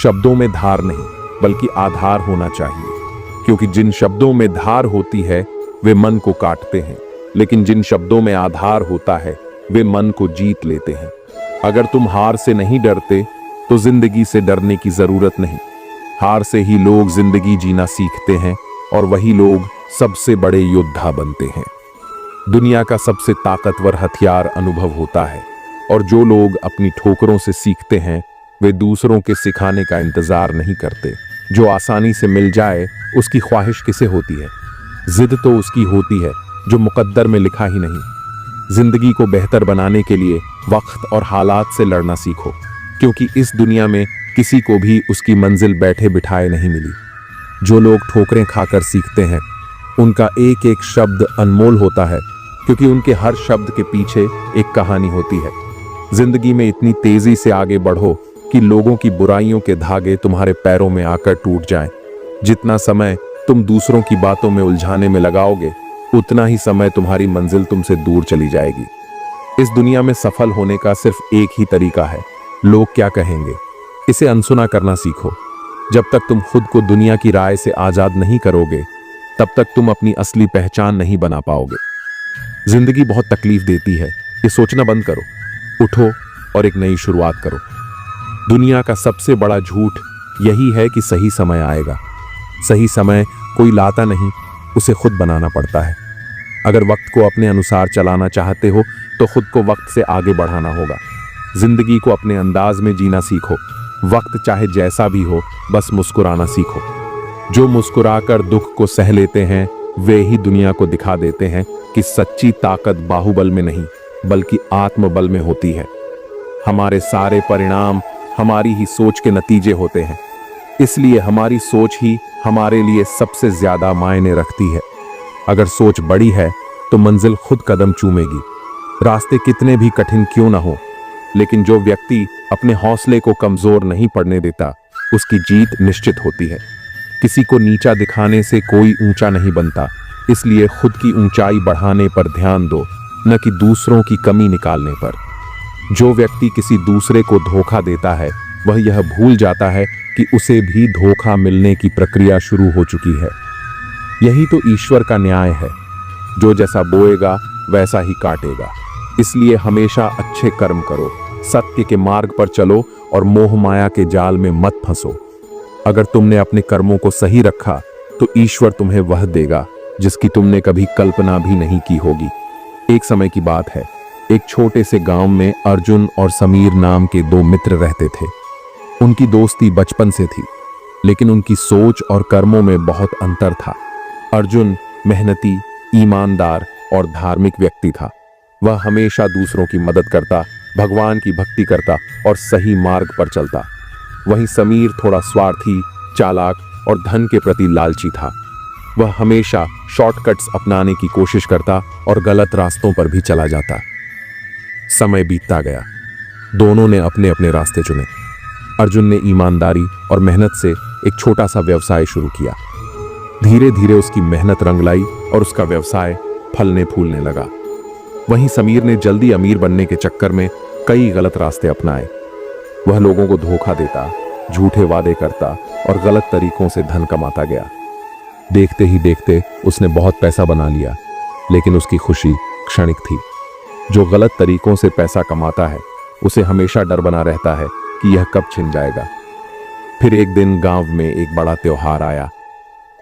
Speaker 1: शब्दों में धार नहीं बल्कि आधार होना चाहिए, क्योंकि जिन शब्दों में धार होती है वे मन को काटते हैं, लेकिन जिन शब्दों में आधार होता है वे मन को जीत लेते हैं। अगर तुम हार से नहीं डरते तो जिंदगी से डरने की जरूरत नहीं। हार से ही लोग जिंदगी जीना सीखते हैं, और वही लोग सबसे बड़े योद्धा बनते हैं। दुनिया का सबसे ताकतवर हथियार अनुभव होता है, और जो लोग अपनी ठोकरों से सीखते हैं वे दूसरों के सिखाने का इंतजार नहीं करते। जो आसानी से मिल जाए उसकी ख्वाहिश किसे होती है? जिद तो उसकी होती है जो मुकद्दर में लिखा ही नहीं। जिंदगी को बेहतर बनाने के लिए वक्त और हालात से लड़ना सीखो, क्योंकि इस दुनिया में किसी को भी उसकी मंजिल बैठे बिठाए नहीं मिली। जो लोग ठोकरें खाकर सीखते हैं उनका एक एक शब्द अनमोल होता है, क्योंकि उनके हर शब्द के पीछे एक कहानी होती है। जिंदगी में इतनी तेजी से आगे बढ़ो कि लोगों की बुराइयों के धागे तुम्हारे पैरों में आकर टूट जाएं। जितना समय तुम दूसरों की बातों में उलझाने में लगाओगे उतना ही समय तुम्हारी मंजिल तुमसे दूर चली जाएगी। इस दुनिया में सफल होने का सिर्फ एक ही तरीका है, लोग क्या कहेंगे, इसे अनसुना करना सीखो। जब तक तुम खुद को दुनिया की राय से आजाद नहीं करोगे तब तक तुम अपनी असली पहचान नहीं बना पाओगे। जिंदगी बहुत तकलीफ देती है, ये सोचना बंद करो, उठो और एक नई शुरुआत करो। दुनिया का सबसे बड़ा झूठ यही है कि सही समय आएगा। सही समय कोई लाता नहीं, उसे खुद बनाना पड़ता है। अगर वक्त को अपने अनुसार चलाना चाहते हो तो खुद को वक्त से आगे बढ़ाना होगा। जिंदगी को अपने अंदाज में जीना सीखो। वक्त चाहे जैसा भी हो, बस मुस्कुराना सीखो। जो मुस्कुराकर दुख को सह लेते हैं वे ही दुनिया को दिखा देते हैं कि सच्ची ताकत बाहुबल में नहीं बल्कि आत्मबल में होती है। हमारे सारे परिणाम हमारी ही सोच के नतीजे होते हैं, इसलिए हमारी सोच ही हमारे लिए सबसे ज्यादा मायने रखती है। अगर सोच बड़ी है तो मंजिल खुद कदम चूमेगी। रास्ते कितने भी कठिन क्यों ना हो, लेकिन जो व्यक्ति अपने हौसले को कमजोर नहीं पड़ने देता उसकी जीत निश्चित होती है। किसी को नीचा दिखाने से कोई ऊंचा नहीं बनता, इसलिए खुद की ऊंचाई बढ़ाने पर ध्यान दो, न कि दूसरों की कमी निकालने पर। जो व्यक्ति किसी दूसरे को धोखा देता है वह यह भूल जाता है कि उसे भी धोखा मिलने की प्रक्रिया शुरू हो चुकी है। यही तो ईश्वर का न्याय है, जो जैसा बोएगा वैसा ही काटेगा। इसलिए हमेशा अच्छे कर्म करो, सत्य के मार्ग पर चलो और मोह माया के जाल में मत फंसो। अगर तुमने अपने कर्मों को सही रखा तो ईश्वर तुम्हें वह देगा जिसकी तुमने कभी कल्पना भी नहीं की होगी। एक समय की बात है, एक छोटे से गांव में अर्जुन और समीर नाम के दो मित्र रहते थे। उनकी दोस्ती बचपन से थी, लेकिन उनकी सोच और कर्मों में बहुत अंतर था। अर्जुन मेहनती, ईमानदार और धार्मिक व्यक्ति था। वह हमेशा दूसरों की मदद करता, भगवान की भक्ति करता और सही मार्ग पर चलता। वहीं समीर थोड़ा स्वार्थी, चालाक और धन के प्रति लालची था। वह हमेशा शॉर्टकट्स अपनाने की कोशिश करता और गलत रास्तों पर भी चला जाता। समय बीतता गया, दोनों ने अपने अपने रास्ते चुने। अर्जुन ने ईमानदारी और मेहनत से एक छोटा सा व्यवसाय शुरू किया। धीरे धीरे उसकी मेहनत रंग लाई और उसका व्यवसाय फलने फूलने लगा। वहीं समीर ने जल्दी अमीर बनने के चक्कर में कई गलत रास्ते अपनाए। वह लोगों को धोखा देता, झूठे वादे करता और गलत तरीकों से धन कमाता गया। देखते ही देखते उसने बहुत पैसा बना लिया, लेकिन उसकी खुशी क्षणिक थी। जो गलत तरीकों से पैसा कमाता है उसे हमेशा डर बना रहता है कि यह कब छिन जाएगा। फिर एक दिन गांव में एक बड़ा त्योहार आया।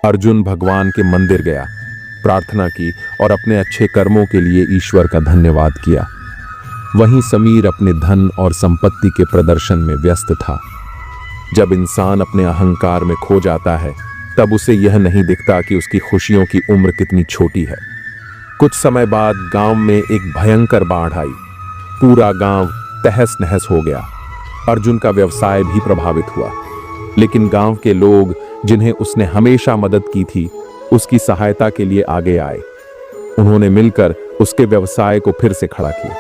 Speaker 1: अर्जुन भगवान के मंदिर गया, प्रार्थना की और अपने अच्छे कर्मों के लिए ईश्वर का धन्यवाद किया। वहीं समीर अपने धन और संपत्ति के प्रदर्शन में व्यस्त था। जब इंसान अपने अहंकार में खो जाता है तब उसे यह नहीं दिखता कि उसकी खुशियों की उम्र कितनी छोटी है। कुछ समय बाद गांव में एक भयंकर बाढ़ आई। पूरा गांव तहस नहस हो गया। अर्जुन का व्यवसाय भी प्रभावित हुआ, लेकिन गांव के लोग जिन्हें उसने हमेशा मदद की थी उसकी सहायता के लिए आगे आए। उन्होंने मिलकर उसके व्यवसाय को फिर से खड़ा किया।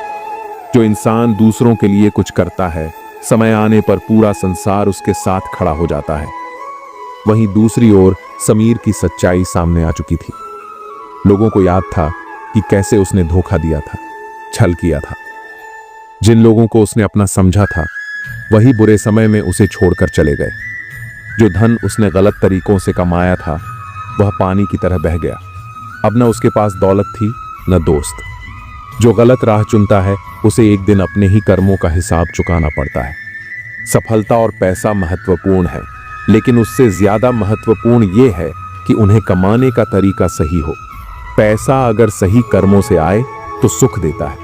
Speaker 1: जो इंसान दूसरों के लिए कुछ करता है, समय आने पर पूरा संसार उसके साथ खड़ा हो जाता है। वहीं दूसरी ओर समीर की सच्चाई सामने आ चुकी थी। लोगों को याद था कि कैसे उसने धोखा दिया था, छल किया था। जिन लोगों को उसने अपना समझा था वही बुरे समय में उसे छोड़कर चले गए। जो धन उसने गलत तरीकों से कमाया था वह पानी की तरह बह गया। अब न उसके पास दौलत थी न दोस्त। जो गलत राह चुनता है उसे एक दिन अपने ही कर्मों का हिसाब चुकाना पड़ता है। सफलता और पैसा महत्वपूर्ण है, लेकिन उससे ज्यादा महत्वपूर्ण यह है कि उन्हें कमाने का तरीका सही हो। पैसा अगर सही कर्मों से आए तो सुख देता है,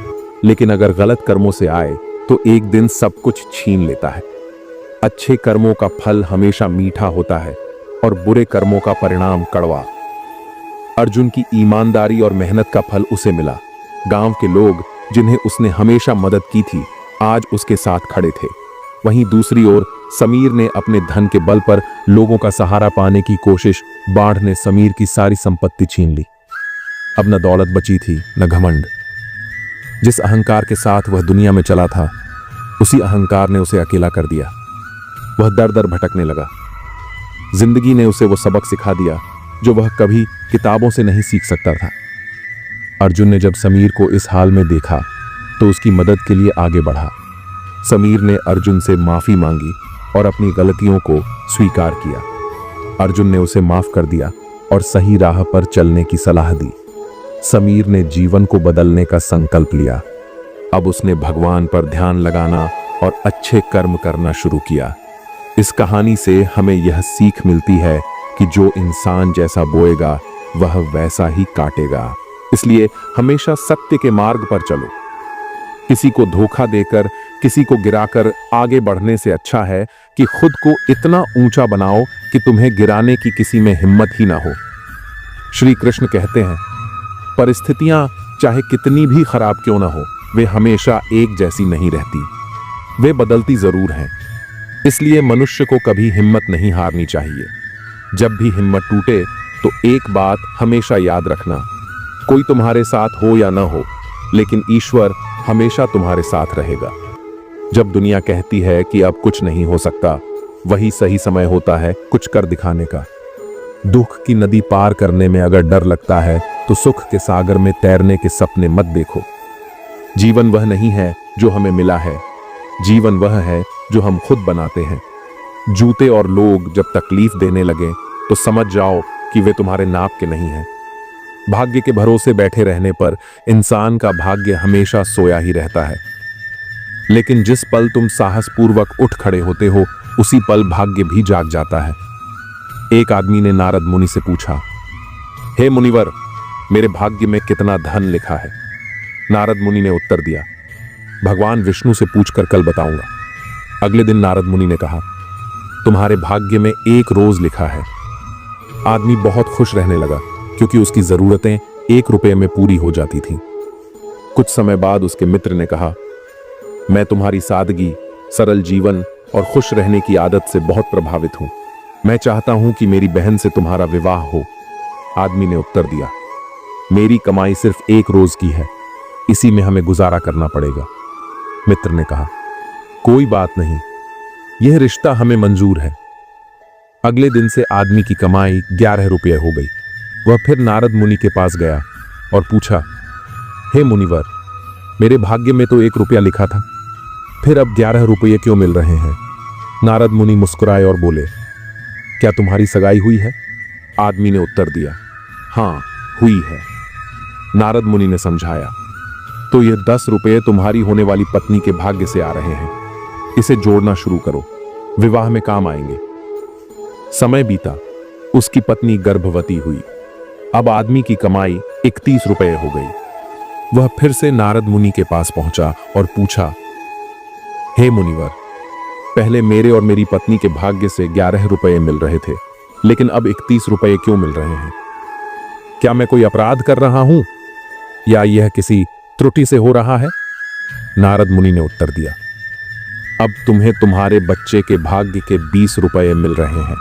Speaker 1: लेकिन अगर गलत कर्मों से आए तो एक दिन सब कुछ छीन लेता है। अच्छे कर्मों का फल हमेशा मीठा होता है और बुरे कर्मों का परिणाम कड़वा। अर्जुन की ईमानदारी और मेहनत का फल उसे मिला। गांव के लोग जिन्हें उसने हमेशा मदद की थी आज उसके साथ खड़े थे। वहीं दूसरी ओर समीर ने अपने धन के बल पर लोगों का सहारा पाने की कोशिश। बाढ़ ने समीर की सारी संपत्ति छीन ली। अब न दौलत बची थी न घमंड। जिस अहंकार के साथ वह दुनिया में चला था उसी अहंकार ने उसे अकेला कर दिया। वह दर दर भटकने लगा। जिंदगी ने उसे वो सबक सिखा दिया जो वह कभी किताबों से नहीं सीख सकता था। अर्जुन ने जब समीर को इस हाल में देखा तो उसकी मदद के लिए आगे बढ़ा। समीर ने अर्जुन से माफी मांगी और अपनी गलतियों को स्वीकार किया। अर्जुन ने उसे माफ कर दिया और सही राह पर चलने की सलाह दी। समीर ने जीवन को बदलने का संकल्प लिया। अब उसने भगवान पर ध्यान लगाना और अच्छे कर्म करना शुरू किया। इस कहानी से हमें यह सीख मिलती है कि जो इंसान जैसा बोएगा वह वैसा ही काटेगा। इसलिए हमेशा सत्य के मार्ग पर चलो। किसी को धोखा देकर, किसी को गिराकर आगे बढ़ने से अच्छा है कि खुद को इतना ऊंचा बनाओ कि तुम्हें गिराने की किसी में हिम्मत ही ना हो। श्री कृष्ण कहते हैं, परिस्थितियां चाहे कितनी भी खराब क्यों ना हो, वे हमेशा एक जैसी नहीं रहती। वे बदलती जरूर हैं। इसलिए मनुष्य को कभी हिम्मत नहीं हारनी चाहिए। जब भी हिम्मत टूटे तो एक बात हमेशा याद रखना, कोई तुम्हारे साथ हो या ना हो, लेकिन ईश्वर हमेशा तुम्हारे साथ रहेगा। जब दुनिया कहती है कि अब कुछ नहीं हो सकता, वही सही समय होता है कुछ कर दिखाने का। दुख की नदी पार करने में अगर डर लगता है तो सुख के सागर में तैरने के सपने मत देखो। जीवन वह नहीं है जो हमें मिला है, जीवन वह है जो हम खुद बनाते हैं। जूते और लोग जब तकलीफ देने लगे तो समझ जाओ कि वे तुम्हारे नाप के नहीं हैं। भाग्य के भरोसे बैठे रहने पर इंसान का भाग्य हमेशा सोया ही रहता है, लेकिन जिस पल तुम साहसपूर्वक उठ खड़े होते हो उसी पल भाग्य भी जाग जाता है। एक आदमी ने नारद मुनि से पूछा, हे मुनिवर, मेरे भाग्य में कितना धन लिखा है? नारद मुनि ने उत्तर दिया, भगवान विष्णु से पूछकर कल बताऊंगा। अगले दिन नारद मुनि ने कहा, तुम्हारे भाग्य में 1 रोज लिखा है। आदमी बहुत खुश रहने लगा क्योंकि उसकी जरूरतें 1 रुपये में पूरी हो जाती थीं। कुछ समय बाद उसके मित्र ने कहा, मैं तुम्हारी सादगी, सरल जीवन और खुश रहने की आदत से बहुत प्रभावित हूं। मैं चाहता हूं कि मेरी बहन से तुम्हारा विवाह हो। आदमी ने उत्तर दिया, मेरी कमाई सिर्फ 1 रोज की है, इसी में हमें गुजारा करना पड़ेगा। मित्र ने कहा, कोई बात नहीं, यह रिश्ता हमें मंजूर है। अगले दिन से आदमी की कमाई 11 रुपये हो गई। वह फिर नारद मुनि के पास गया और पूछा, हे मुनिवर, मेरे भाग्य में तो 1 रुपया लिखा था, फिर अब 11 रुपये क्यों मिल रहे हैं? नारद मुनि मुस्कुराए और बोले, क्या तुम्हारी सगाई हुई है? आदमी ने उत्तर दिया, हाँ हुई है। नारद मुनि ने समझाया, तो ये 10 रुपये तुम्हारी होने वाली पत्नी के भाग्य से आ रहे हैं, इसे जोड़ना शुरू करो, विवाह में काम आएंगे। समय बीता, उसकी पत्नी गर्भवती हुई। अब आदमी की कमाई 31 रुपये हो गई। वह फिर से नारद मुनि के पास पहुंचा और पूछा, हे मुनिवर, पहले मेरे और मेरी पत्नी के भाग्य से 11 रुपए मिल रहे थे, लेकिन अब 31 रुपए क्यों मिल रहे हैं? क्या मैं कोई अपराध कर रहा हूं या यह किसी त्रुटि से हो रहा है? नारद मुनि ने उत्तर दिया, अब तुम्हें तुम्हारे बच्चे के भाग्य के 20 रुपए मिल रहे हैं।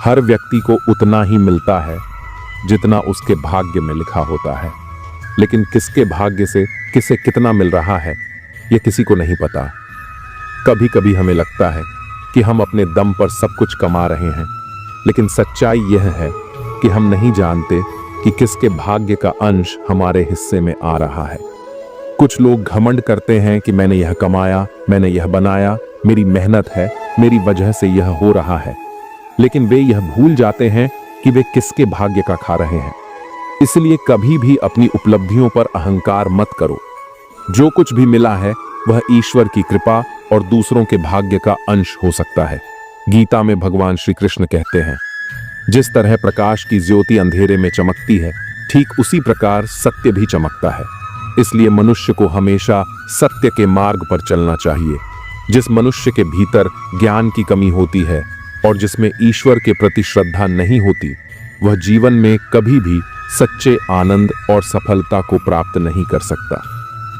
Speaker 1: हर व्यक्ति को उतना ही मिलता है जितना उसके भाग्य में लिखा होता है, लेकिन किसके भाग्य से किसे कितना मिल रहा है यह किसी को नहीं पता। कभी कभी हमें लगता है कि हम अपने दम पर सब कुछ कमा रहे हैं, लेकिन सच्चाई यह है कि हम नहीं जानते कि किसके भाग्य का अंश हमारे हिस्से में आ रहा है। कुछ लोग घमंड करते हैं कि मैंने यह कमाया, मैंने यह बनाया, मेरी मेहनत है, मेरी वजह से यह हो रहा है, लेकिन वे यह भूल जाते हैं कि वे किसके भाग्य का खा रहे हैं। इसलिए कभी भी अपनी उपलब्धियों पर अहंकार मत करो। जो कुछ भी मिला है वह ईश्वर की कृपा और दूसरों के भाग्य का अंश हो सकता है। गीता में भगवान श्री कृष्ण कहते हैं, जिस तरह प्रकाश की ज्योति अंधेरे में चमकती है, ठीक उसी प्रकार सत्य भी चमकता है। इसलिए मनुष्य को हमेशा सत्य के मार्ग पर चलना चाहिए। जिस मनुष्य के भीतर ज्ञान की कमी होती है और जिसमें ईश्वर के प्रति श्रद्धा नहीं होती, वह जीवन में कभी भी सच्चे आनंद और सफलता को प्राप्त नहीं कर सकता।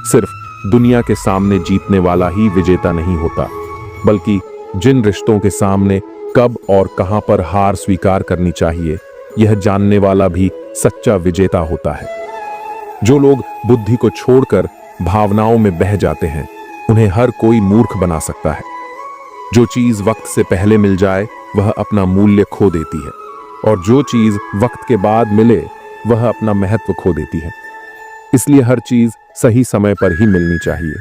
Speaker 1: सिर्फ दुनिया के सामने जीतने वाला ही विजेता नहीं होता, बल्कि जिन रिश्तों के सामने कब और कहां पर हार स्वीकार करनी चाहिए, यह जानने वाला भी सच्चा विजेता होता है। जो लोग बुद्धि को छोड़कर भावनाओं में बह जाते हैं, उन्हें हर कोई मूर्ख बना सकता है। जो चीज वक्त से पहले मिल जाए वह अपना मूल्य खो देती है, और जो चीज वक्त के बाद मिले वह अपना महत्व खो देती है। इसलिए हर चीज सही समय पर ही मिलनी चाहिए।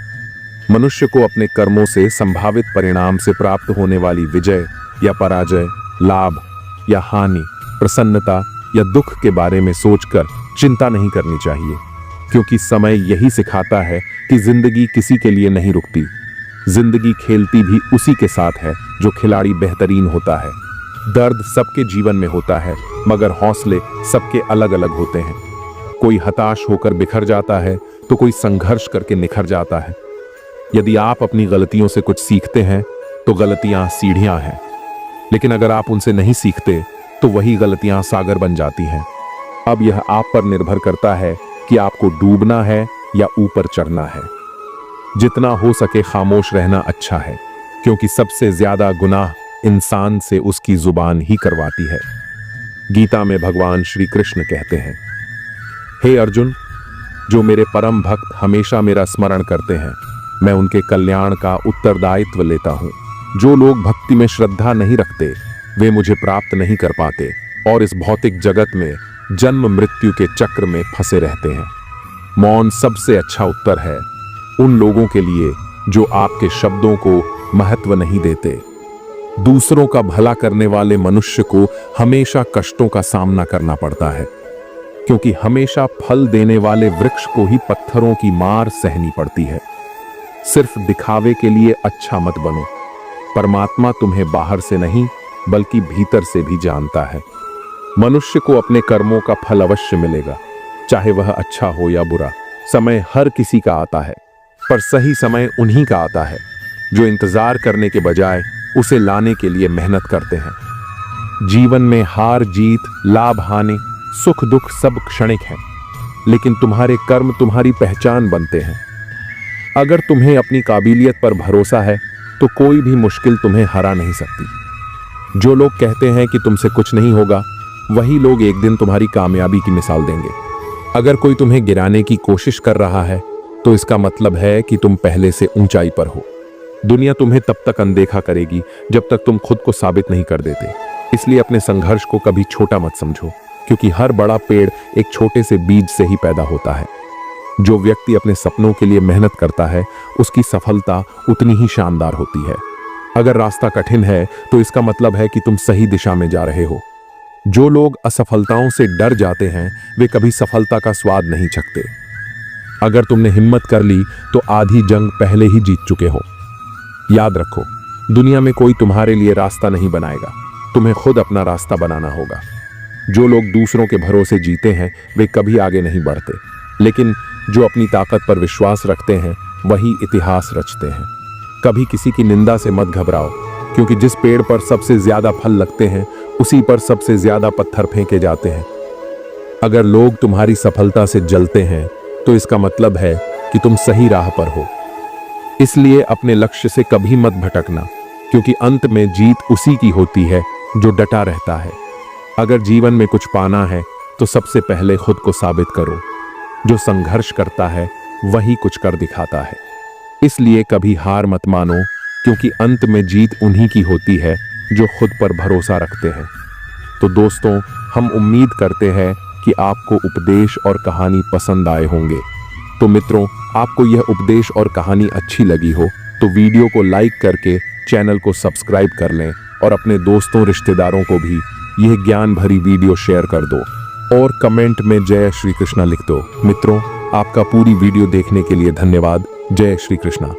Speaker 1: मनुष्य को अपने कर्मों से संभावित परिणाम से प्राप्त होने वाली विजय या पराजय, लाभ या हानि, प्रसन्नता या दुख के बारे में सोचकर चिंता नहीं करनी चाहिए, क्योंकि समय यही सिखाता है कि जिंदगी किसी के लिए नहीं रुकती। जिंदगी खेलती भी उसी के साथ है जो खिलाड़ी बेहतरीन होता है। दर्द सबके जीवन में होता है, मगर हौसले सबके अलग अलग होते हैं। कोई हताश होकर बिखर जाता है तो कोई संघर्ष करके निखर जाता है। यदि आप अपनी गलतियों से कुछ सीखते हैं तो गलतियां सीढ़ियां हैं, लेकिन अगर आप उनसे नहीं सीखते तो वही गलतियां सागर बन जाती हैं। अब यह आप पर निर्भर करता है कि आपको डूबना है या ऊपर चढ़ना है। जितना हो सके खामोश रहना अच्छा है, क्योंकि सबसे ज्यादा गुनाह इंसान से उसकी जुबान ही करवाती है। गीता में भगवान श्री कृष्ण कहते हैं, हे अर्जुन, जो मेरे परम भक्त हमेशा मेरा स्मरण करते हैं, मैं उनके कल्याण का उत्तरदायित्व लेता हूं। जो लोग भक्ति में श्रद्धा नहीं रखते, वे मुझे प्राप्त नहीं कर पाते और इस भौतिक जगत में जन्म मृत्यु के चक्र में फंसे रहते हैं। मौन सबसे अच्छा उत्तर है उन लोगों के लिए जो आपके शब्दों को महत्व नहीं देते। दूसरों का भला करने वाले मनुष्य को हमेशा कष्टों का सामना करना पड़ता है, क्योंकि हमेशा फल देने वाले वृक्ष को ही पत्थरों की मार सहनी पड़ती है। सिर्फ दिखावे के लिए अच्छा मत बनो। परमात्मा तुम्हें बाहर से नहीं बल्कि भीतर से भी जानता है। मनुष्य को अपने कर्मों का फल अवश्य मिलेगा, चाहे वह अच्छा हो या बुरा। समय हर किसी का आता है, पर सही समय उन्हीं का आता है जो इंतजार करने के बजाय उसे लाने के लिए मेहनत करते हैं। जीवन में हार जीत, लाभ हानि, सुख दुख सब क्षणिक है, लेकिन तुम्हारे कर्म तुम्हारी पहचान बनते हैं। अगर तुम्हें अपनी काबिलियत पर भरोसा है तो कोई भी मुश्किल तुम्हें हरा नहीं सकती। जो लोग कहते हैं कि तुमसे कुछ नहीं होगा, वही लोग एक दिन तुम्हारी कामयाबी की मिसाल देंगे। अगर कोई तुम्हें गिराने की कोशिश कर रहा है तो इसका मतलब है कि तुम पहले से ऊंचाई पर हो। दुनिया तुम्हें तब तक अनदेखा करेगी जब तक तुम खुद को साबित नहीं कर देते। इसलिए अपने संघर्ष को कभी छोटा मत समझो, क्योंकि हर बड़ा पेड़ एक छोटे से बीज से ही पैदा होता है। जो व्यक्ति अपने सपनों के लिए मेहनत करता है, उसकी सफलता उतनी ही शानदार होती है। अगर रास्ता कठिन है तो इसका मतलब है कि तुम सही दिशा में जा रहे हो। जो लोग असफलताओं से डर जाते हैं, वे कभी सफलता का स्वाद नहीं चखते। अगर तुमने हिम्मत कर ली तो आधी जंग पहले ही जीत चुके हो। याद रखो, दुनिया में कोई तुम्हारे लिए रास्ता नहीं बनाएगा, तुम्हें खुद अपना रास्ता बनाना होगा। जो लोग दूसरों के भरोसे जीते हैं, वे कभी आगे नहीं बढ़ते, लेकिन जो अपनी ताकत पर विश्वास रखते हैं, वही इतिहास रचते हैं। कभी किसी की निंदा से मत घबराओ, क्योंकि जिस पेड़ पर सबसे ज्यादा फल लगते हैं उसी पर सबसे ज्यादा पत्थर फेंके जाते हैं। अगर लोग तुम्हारी सफलता से जलते हैं तो इसका मतलब है कि तुम सही राह पर हो। इसलिए अपने लक्ष्य से कभी मत भटकना, क्योंकि अंत में जीत उसी की होती है जो डटा रहता है। अगर जीवन में कुछ पाना है तो सबसे पहले खुद को साबित करो। जो संघर्ष करता है वही कुछ कर दिखाता है। इसलिए कभी हार मत मानो, क्योंकि अंत में जीत उन्हीं की होती है जो खुद पर भरोसा रखते हैं। तो दोस्तों, हम उम्मीद करते हैं कि आपको उपदेश और कहानी पसंद आए होंगे। तो मित्रों, आपको यह उपदेश और कहानी अच्छी लगी हो तो वीडियो को लाइक करके चैनल को सब्सक्राइब कर लें और अपने दोस्तों रिश्तेदारों को भी यह ज्ञान भरी वीडियो शेयर कर दो और कमेंट में जय श्री कृष्णा लिख दो। मित्रों, आपका पूरी वीडियो देखने के लिए धन्यवाद। जय श्री कृष्णा।